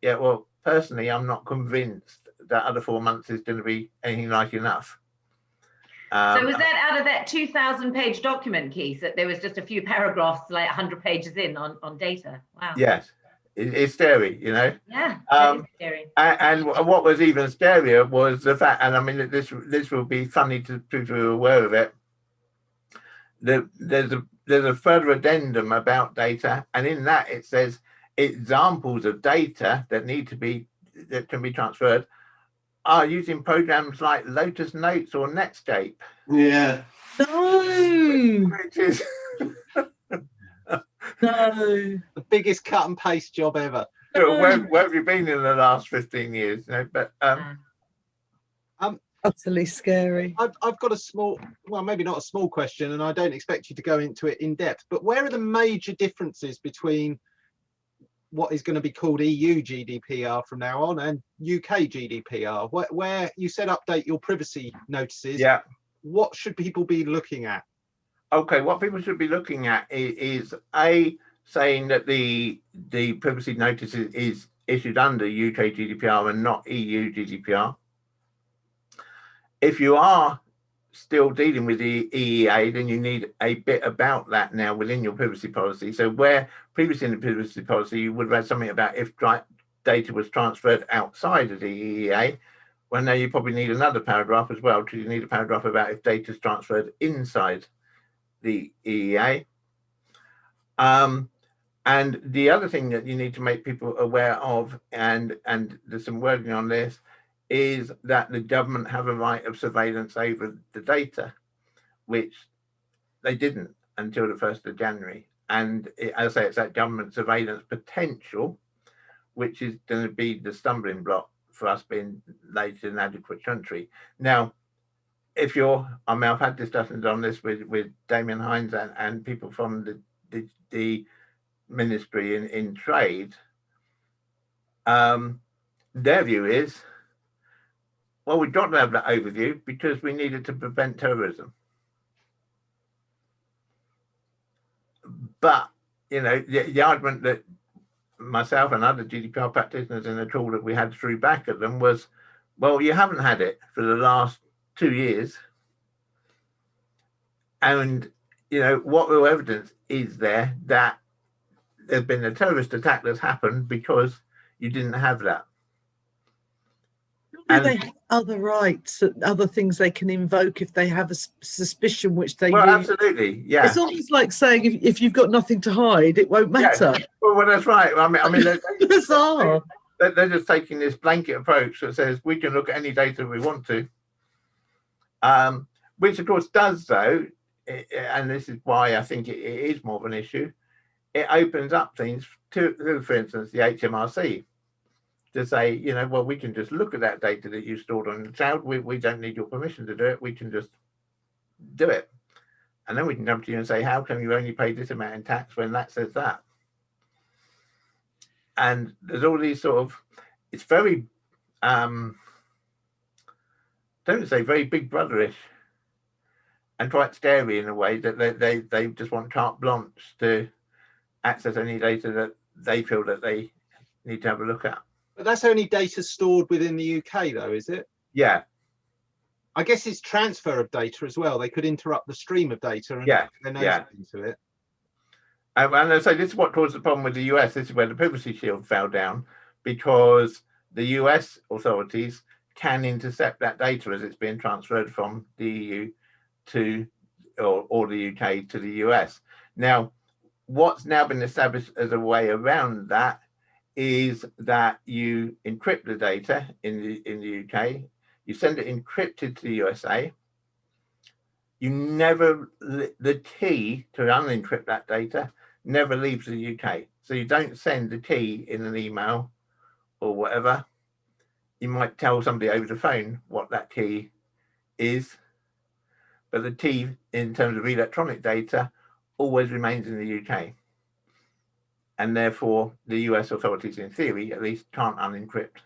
Yeah, well, personally, I'm not convinced that other 4 months is going to be anything like enough. So was that out of that 2,000-page document, Keith, that there was just a few paragraphs, like 100 pages in on data? Wow. Yes, it's scary, Yeah, that is scary. And what was even scarier was the fact, and I mean, this will be funny to people who are aware of it. There's a further addendum about data, and in that it says examples of data that can be transferred are using programs like Lotus Notes or Netscape. Yeah. No. Which is No. The biggest cut and paste job ever. where have you been in the last 15 years? But Utterly scary. I've got a small, well, maybe not a small question, and I don't expect you to go into it in depth, but where are the major differences between what is going to be called EU GDPR from now on and UK GDPR? Where you said update your privacy notices. Yeah. What should people be looking at? Okay, what people should be looking at is saying that the privacy notice is issued under UK GDPR and not EU GDPR. If you are still dealing with the EEA, then you need a bit about that now within your privacy policy. So where previously in the privacy policy, you would have had something about if data was transferred outside of the EEA, well, now you probably need another paragraph as well, because you need a paragraph about if data is transferred inside the EEA. And the other thing that you need to make people aware of, and there's some wording on this, is that the government have a right of surveillance over the data, which they didn't until the 1st of January. And as I say, it's that government surveillance potential, which is going to be the stumbling block for us being labelled an inadequate country. Now, if you're, I mean, I've had discussions on this with Damien Hines and people from the Ministry in Trade. Their view is, well, we've got to have that overview because we needed to prevent terrorism. But, you know, the argument that myself and other GDPR practitioners in the tool that we had threw back at them was, well, you haven't had it for the last 2 years. And, you know, what real evidence is there that there's been a terrorist attack that's happened because you didn't have that? And they have other rights, other things they can invoke if they have a suspicion, which they well, use. Absolutely, yeah. It's almost like saying if you've got nothing to hide, it won't matter. Yeah. Well, that's right. I mean, bizarre. They're just taking this blanket approach that says we can look at any data we want to, which of course does, though, and this is why I think it is more of an issue. It opens up things to, for instance, the HMRC. To say, you know, well, we can just look at that data that you stored on the cloud. We don't need your permission to do it. We can just do it. And then we can come to you and say, how come you only paid this amount in tax when that says that? And there's all these sort of, it's very, don't say very big brotherish and quite scary in a way that they just want carte blanche to access any data that they feel that they need to have a look at. But that's only data stored within the UK, though, is it? Yeah. I guess it's transfer of data as well. They could interrupt the stream of data and into it. And I say this is what caused the problem with the US. This is where the privacy shield fell down, because the US authorities can intercept that data as it's being transferred from the EU to or the UK to the US. Now, what's now been established as a way around that is that you encrypt the data in the UK, you send it encrypted to the USA, you never, the key to unencrypt that data never leaves the UK. So you don't send the key in an email or whatever. You might tell somebody over the phone what that key is, but the key in terms of electronic data always remains in the UK. And therefore, the US authorities, in theory, at least, can't unencrypt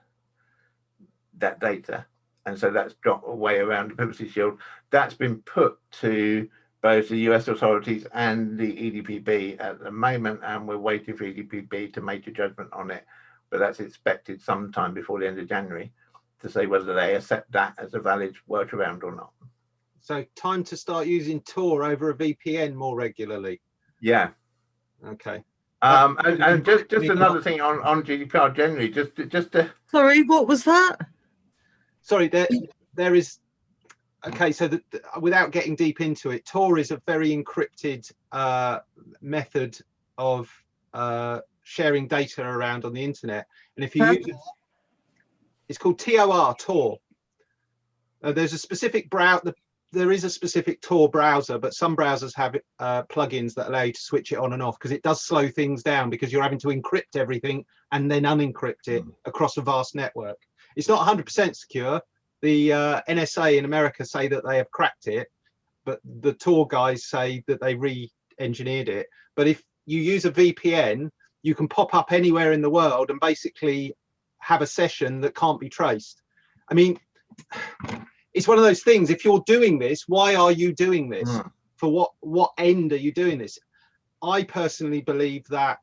that data. And so that's got a way around the privacy shield. That's been put to both the US authorities and the EDPB at the moment, and we're waiting for EDPB to make a judgment on it. But that's expected sometime before the end of January to say whether they accept that as a valid workaround or not. So time to start using Tor over a VPN more regularly. Yeah. Okay. And just another thing on GDPR generally, just to. Sorry, what was that? Sorry, there is. Okay, so without getting deep into it, Tor is a very encrypted method of sharing data around on the internet, and if you use it, it's called Tor. There's a specific browser. There is a specific Tor browser, but some browsers have plugins that allow you to switch it on and off, because it does slow things down because you're having to encrypt everything and then unencrypt it across a vast network. It's not 100% secure, the NSA in America say that they have cracked it, but the Tor guys say that they re-engineered it. But if you use a VPN, you can pop up anywhere in the world and basically have a session that can't be traced. I mean, it's one of those things. If you're doing this, why are you doing this? For what end are you doing this? I personally believe that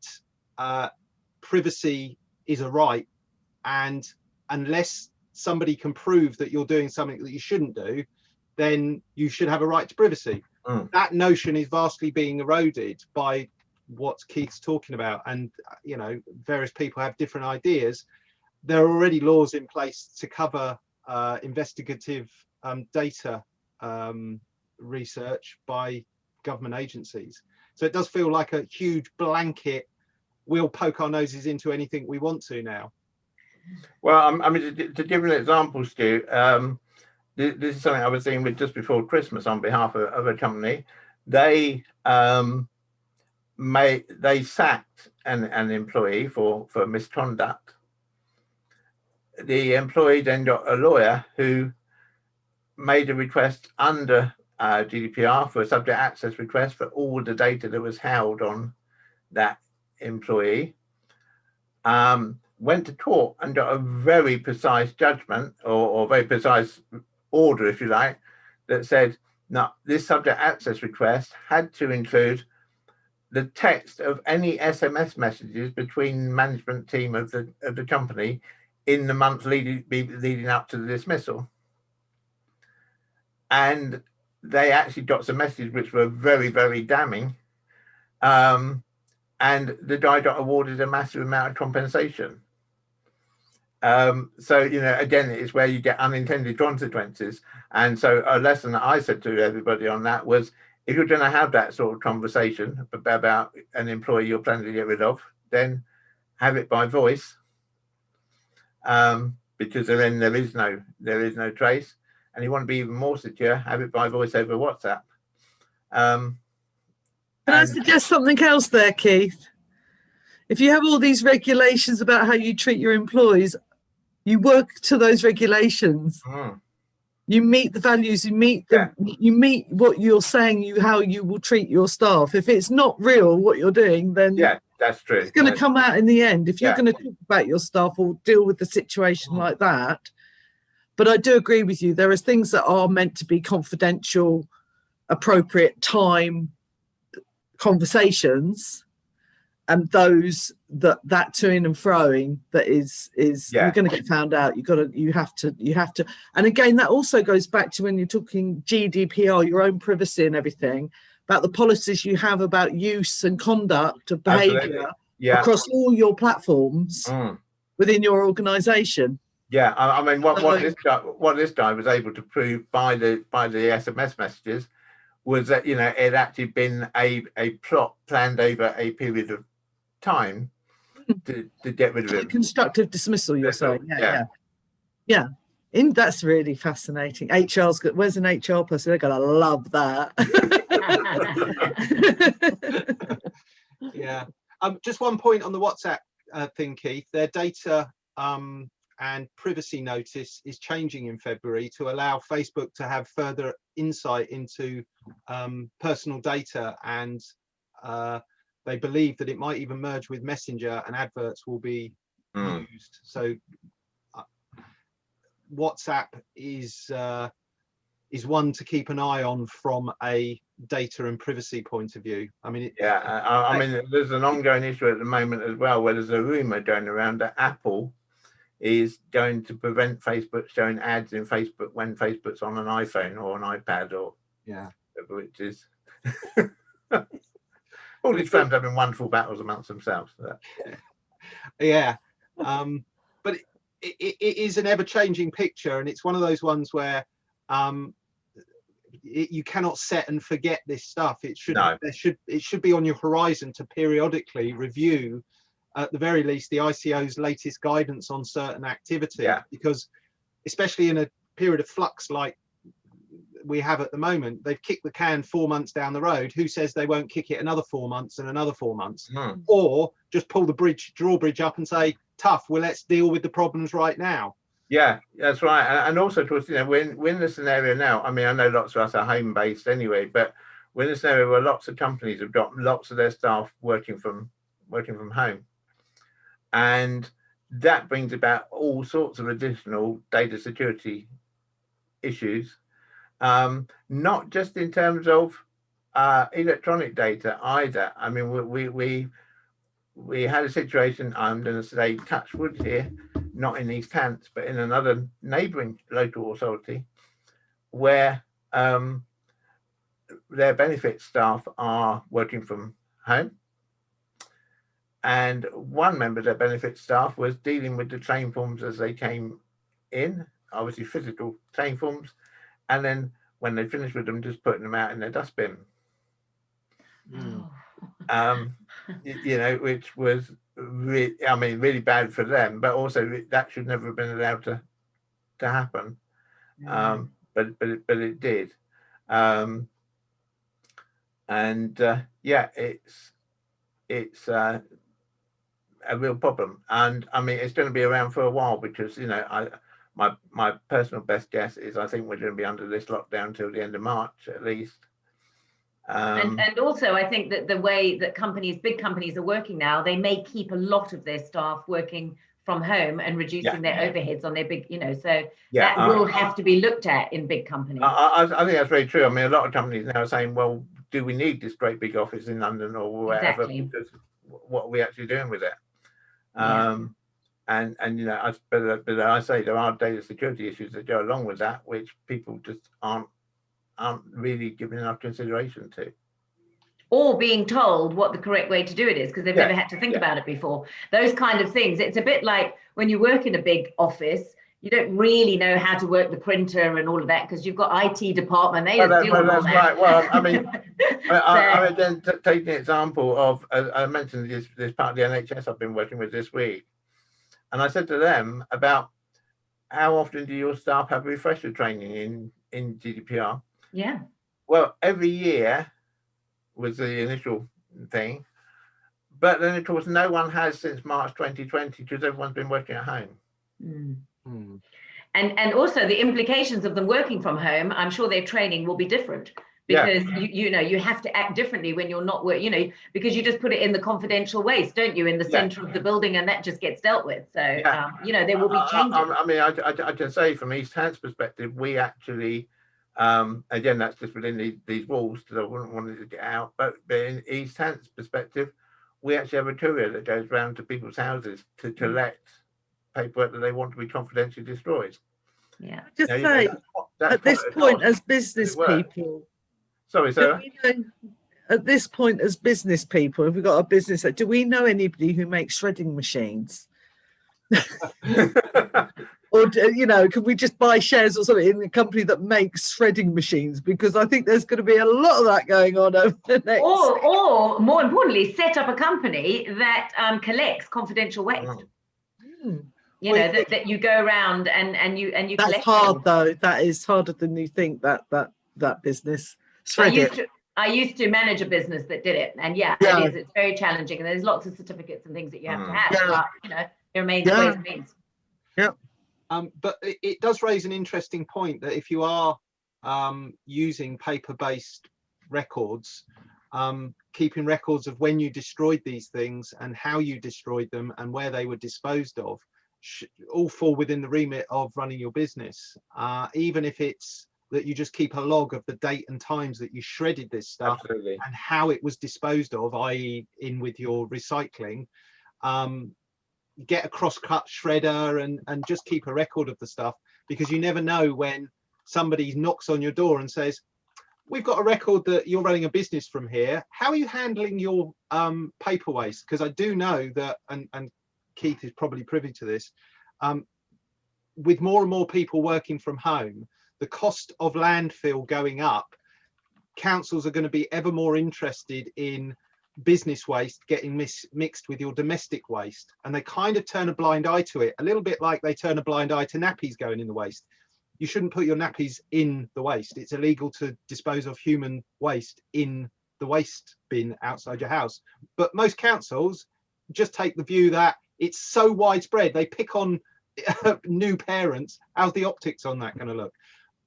privacy is a right, and unless somebody can prove that you're doing something that you shouldn't do, then you should have a right to privacy. That notion is vastly being eroded by what Keith's talking about, and you know, various people have different ideas. There are already laws in place to cover investigative data research by government agencies. So it does feel like a huge blanket, we'll poke our noses into anything we want to now. Well, I mean, to give an example, Stu, this is something I was dealing with just before Christmas on behalf of a company. They sacked an employee for misconduct. The employee then got a lawyer who made a request under GDPR for a subject access request for all the data that was held on that employee. Went to court and got a very precise judgment or very precise order, if you like, that said, no, this subject access request had to include the text of any SMS messages between management team of the company in the month leading up to the dismissal. And they actually got some messages which were very, very damning. And the guy got awarded a massive amount of compensation. So, you know, again, it's where you get unintended consequences. And so a lesson that I said to everybody on that was, if you're going to have that sort of conversation about an employee you're planning to get rid of, then have it by voice, because then there is no trace. And you want to be even more secure, have it by voice over WhatsApp. Can I suggest something else there, Keith? If you have all these regulations about how you treat your employees, you work to those regulations. You meet the values, you meet what you're saying, how you will treat your staff. If it's not real what you're doing, then yeah, that's true. It's going to come out in the end. If you're going to talk about your staff or deal with the situation like that. But I do agree with you. There are things that are meant to be confidential, appropriate time conversations, and those that to-ing and froing that is you're going to get found out. You have to. And again, that also goes back to when you're talking GDPR, your own privacy and everything, about the policies you have about use and conduct of behaviour across all your platforms within your organisation. Yeah, I mean, what this guy was able to prove by the SMS messages was that, you know, it had actually been a plot planned over a period of time to get rid of him. Constructive dismissal, you're saying? Yeah. That's really fascinating. HR's good. Where's an HR person? They're gonna love that. Yeah. Just one point on the WhatsApp thing, Keith. Their data and privacy notice is changing in February to allow Facebook to have further insight into personal data, and they believe that it might even merge with Messenger and adverts will be used. So WhatsApp is one to keep an eye on from a data and privacy point of view. I mean, I mean, there's an ongoing issue at the moment as well, where there's a rumor going around that Apple is going to prevent Facebook showing ads in Facebook when Facebook's on an iPhone or an iPad or whatever it is. All these firms having wonderful battles amongst themselves. But it is an ever-changing picture, and it's one of those ones where you cannot set and forget this stuff. It should be on your horizon to periodically review, at the very least, the ICO's latest guidance on certain activity, because especially in a period of flux like we have at the moment, they've kicked the can 4 months down the road. Who says they won't kick it another 4 months and another 4 months? Or just pull the drawbridge up and say, tough, well, let's deal with the problems right now. Yeah, that's right. And also, of course, we're in the scenario now. I mean, I know lots of us are home based anyway, but we're in a scenario where lots of companies have got lots of their staff working from home, and that brings about all sorts of additional data security issues, not just in terms of electronic data either. I mean, we had a situation, I'm going to say touch wood here, not in East Hants, but in another neighbouring local authority, where their benefits staff are working from home. And one member of their benefits staff was dealing with the claim forms as they came in, obviously physical claim forms, and then when they finished with them, just putting them out in their dustbin. Which was really bad for them, but also that should never have been allowed to happen. But it did. It's a real problem, and I mean it's going to be around for a while, because my personal best guess is I think we're going to be under this lockdown till the end of March at least. And also I think that the way that big companies are working now, they may keep a lot of their staff working from home and reducing their overheads on their big, so that will have to be looked at in big companies. I think that's very true. I mean, a lot of companies now are saying, well, do we need this great big office in London or wherever? Exactly. Because what are we actually doing with it? But I say there are data security issues that go along with that, which people just aren't really giving enough consideration to, or being told what the correct way to do it is, because they've never had to think about it before. Those kind of things. It's a bit like when you work in a big office, you don't really know how to work the printer and all of that, because you've got IT department. They deal with all that. Right. Well, I mean, I again take the example of, I mentioned this part of the NHS I've been working with this week, and I said to them about how often do your staff have refresher training in GDPR? Yeah. Well, every year was the initial thing, but then of course no one has since March 2020, because everyone's been working at home. And also the implications of them working from home, I'm sure their training will be different, because you have to act differently when you're not working, because you just put it in the confidential waste, don't you, in the center of the building, and that just gets dealt with. So there will be changes. I mean, I can say from East Hants perspective, we actually again, that's just within these walls, because I wouldn't want it to get out, but in East Hants perspective, we actually have a courier that goes round to people's houses to collect paperwork that they want to be confidentially destroyed. Just say, at this point as business people, sorry, Sarah. At this point as business people, if we've got a business, do we know anybody who makes shredding machines? Or can we just buy shares or something in a company that makes shredding machines? Because I think there's going to be a lot of that going on over the next. Or more importantly, set up a company that collects confidential waste. That you go around and you That's collect. Hard though. That is harder than you think. That business. I used to manage a business that did it, and it is. It's very challenging, and there's lots of certificates and things that you have to have. But there remains ways and means. Yeah. But it does raise an interesting point that if you are using paper-based records, keeping records of when you destroyed these things and how you destroyed them and where they were disposed of, all fall within the remit of running your business, even if it's that you just keep a log of the date and times that you shredded this stuff. Absolutely. And how it was disposed of, i.e. in with your recycling. Get a cross-cut shredder and just keep a record of the stuff, because you never know when somebody knocks on your door and says, we've got a record that you're running a business from here. How are you handling your paper waste? Because I do know that, and Keith is probably privy to this, with more and more people working from home, the cost of landfill going up, councils are going to be ever more interested in business waste getting mixed with your domestic waste, and they kind of turn a blind eye to it, a little bit like they turn a blind eye to nappies going in the waste. You shouldn't put your nappies in the waste. It's illegal to dispose of human waste in the waste bin outside your house. But most councils just take the view that it's so widespread, they pick on new parents, how's the optics on that going to look?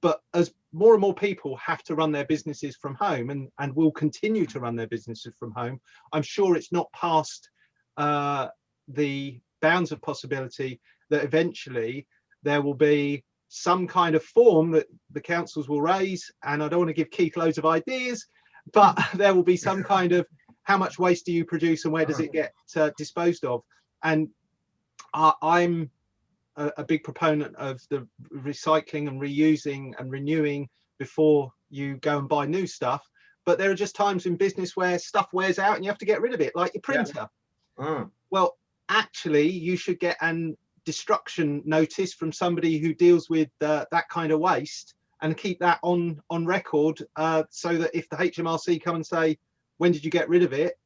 But as more and more people have to run their businesses from home and will continue to run their businesses from home, I'm sure it's not past the bounds of possibility that eventually there will be some kind of form that the councils will raise. And I don't want to give Keith loads of ideas, but there will be some kind of how much waste do you produce and where does it get disposed of? And I'm a big proponent of the recycling and reusing and renewing before you go and buy new stuff. But there are just times in business where stuff wears out and you have to get rid of it, like your printer. Well, actually, you should get an destruction notice from somebody who deals with that kind of waste and keep that on record, so that if the HMRC come and say, when did you get rid of it?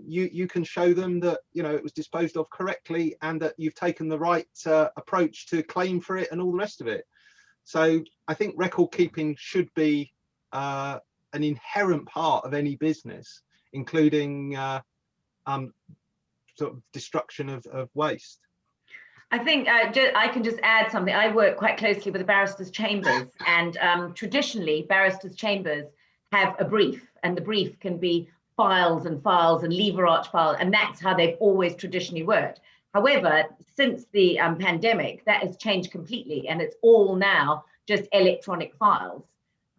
You can show them that, you know, it was disposed of correctly and that you've taken the right approach to claim for it and all the rest of it. So I think record keeping should be an inherent part of any business, including sort of destruction of waste. I think I can just add something. I work quite closely with the barristers' chambers, and traditionally barristers' chambers have a brief, and the brief can be files and files and lever arch files, and that's how they've always traditionally worked. However, since the pandemic, that has changed completely, and it's all now just electronic files.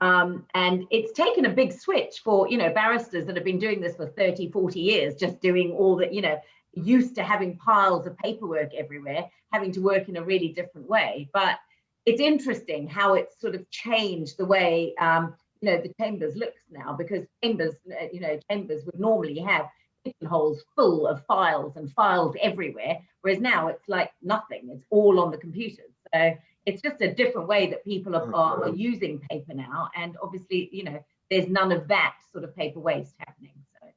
And it's taken a big switch for, you know, barristers that have been doing this for 30, 40 years, just doing all that, you know, used to having piles of paperwork everywhere, having to work in a really different way. But it's interesting how it's sort of changed the way, you know, the chambers looks now, because chambers, you know, chambers would normally have pigeonholes full of files and files everywhere, whereas now it's like nothing, it's all on the computers. So it's just a different way that people are using paper now, and obviously, you know, there's none of that sort of paper waste happening. So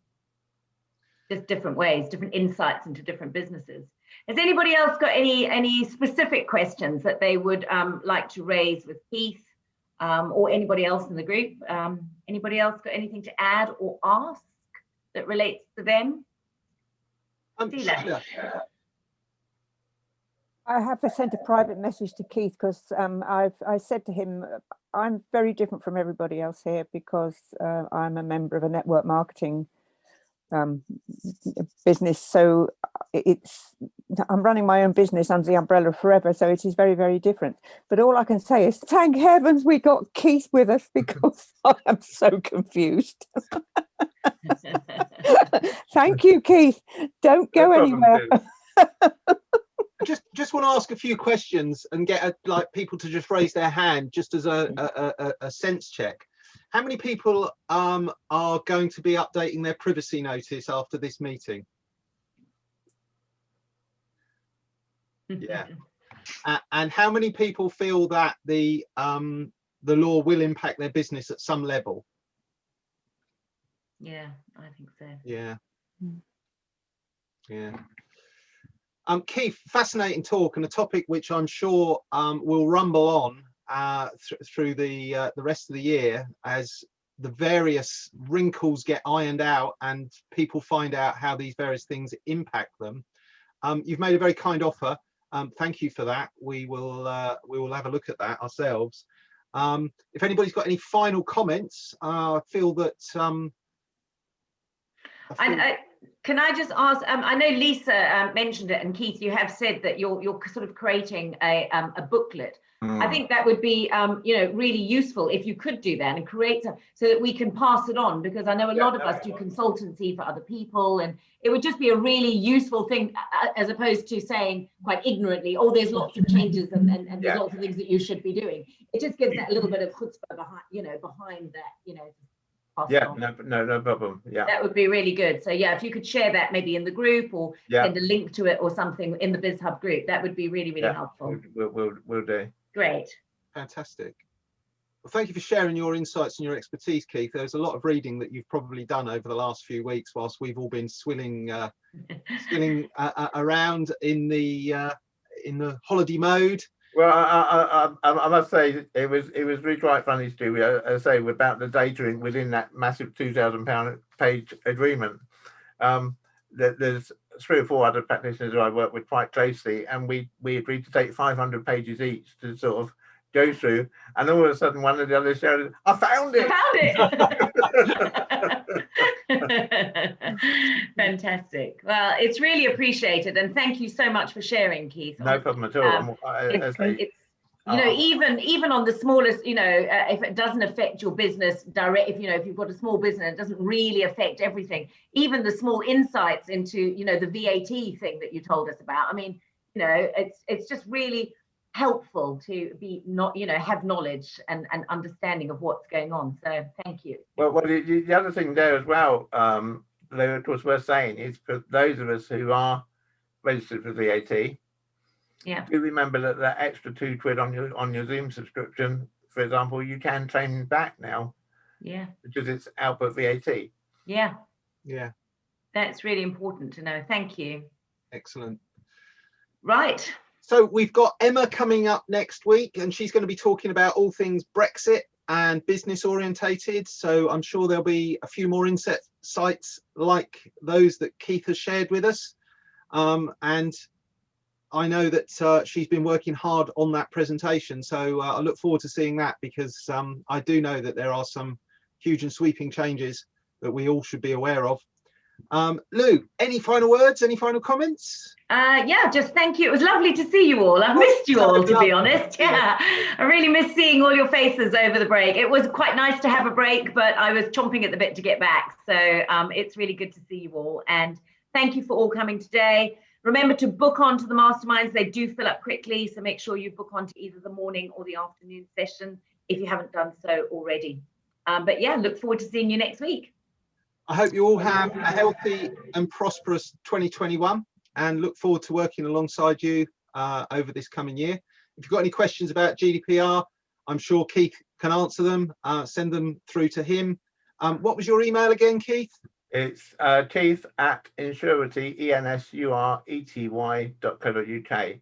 just different ways, different insights into different businesses. Has anybody else got any specific questions that they would like to raise with Keith, or anybody else in the group? Anybody else got anything to add or ask that relates to them? I have sent a private message to Keith because I said to him, I'm very different from everybody else here because I'm a member of a network marketing business. So I'm running my own business under the umbrella of Forever. So it is very, very different. But all I can say is thank heavens we got Keith with us, because I am so confused. Thank you, Keith. Don't go anywhere. Just want to ask a few questions and get like people to just raise their hand just as a sense check. How many people are going to be updating their privacy notice after this meeting? Yeah. And how many people feel that the law will impact their business at some level? Yeah, I think so. Yeah. Yeah. Keith, fascinating talk, and a topic which I'm sure will rumble on through the rest of the year as the various wrinkles get ironed out and people find out how these various things impact them. You've made a very kind offer. Thank you for that. We will have a look at that ourselves. If anybody's got any final comments, I feel that. Can I just ask? I know Lisa mentioned it, and Keith, you have said that you're sort of creating a booklet. I think that would be you know, really useful if you could do that and create so that we can pass it on, because I know a lot of us do consultancy for other people, and it would just be a really useful thing as opposed to saying quite ignorantly, oh, there's lots of changes and there's lots of things that you should be doing. It just gives that a little bit of chutzpah behind, you know, behind that, you know. Yeah, no problem. Yeah, that would be really good. So yeah, if you could share that maybe in the group or send a link to it or something in the BiZHUB group, that would be really, really helpful. We'll do. Great. Fantastic. Well, thank you for sharing your insights and your expertise, Keith. There's a lot of reading that you've probably done over the last few weeks whilst we've all been swilling around in the holiday mode. Well, I must say it was really quite funny, Stu. As I say, about the data within that massive £2,000 page agreement. There's 3 or 4 other practitioners who I work with quite closely, and we agreed to take 500 pages each to sort of go through, and all of a sudden one of the others shouted, I found it! Fantastic. Well, it's really appreciated, and thank you so much for sharing, Keith. No problem at all. Even on the smallest, if it doesn't affect your business direct, if you've got a small business, it doesn't really affect everything. Even the small insights into, the VAT thing that you told us about. I mean, it's just really helpful to be have knowledge and understanding of what's going on. So thank you. Well, the other thing there as well, Lou, it was worth saying, is for those of us who are registered for VAT, do remember that that extra £2 on your Zoom subscription, for example, you can claim back now. Yeah. Because it's output VAT. Yeah. Yeah. That's really important to know. Thank you. Excellent. Right. So we've got Emma coming up next week, and she's going to be talking about all things Brexit and business orientated. So I'm sure there'll be a few more insights like those that Keith has shared with us. And I know that she's been working hard on that presentation. So I look forward to seeing that, because I do know that there are some huge and sweeping changes that we all should be aware of. Lou, any final words, any final comments? Yeah, just thank you. It was lovely to see you all. I've missed you all, to be honest. Yeah, I really missed seeing all your faces over the break. It was quite nice to have a break, but I was chomping at the bit to get back. So it's really good to see you all. And thank you for all coming today. Remember to book onto the masterminds. They do fill up quickly, so make sure you book onto either the morning or the afternoon session if you haven't done so already. But yeah, look forward to seeing you next week. I hope you all have a healthy and prosperous 2021, and look forward to working alongside you over this coming year. If you've got any questions about GDPR, I'm sure Keith can answer them. Send them through to him. What was your email again, Keith? It's Keith at insurety, ENSURETY.co.uk.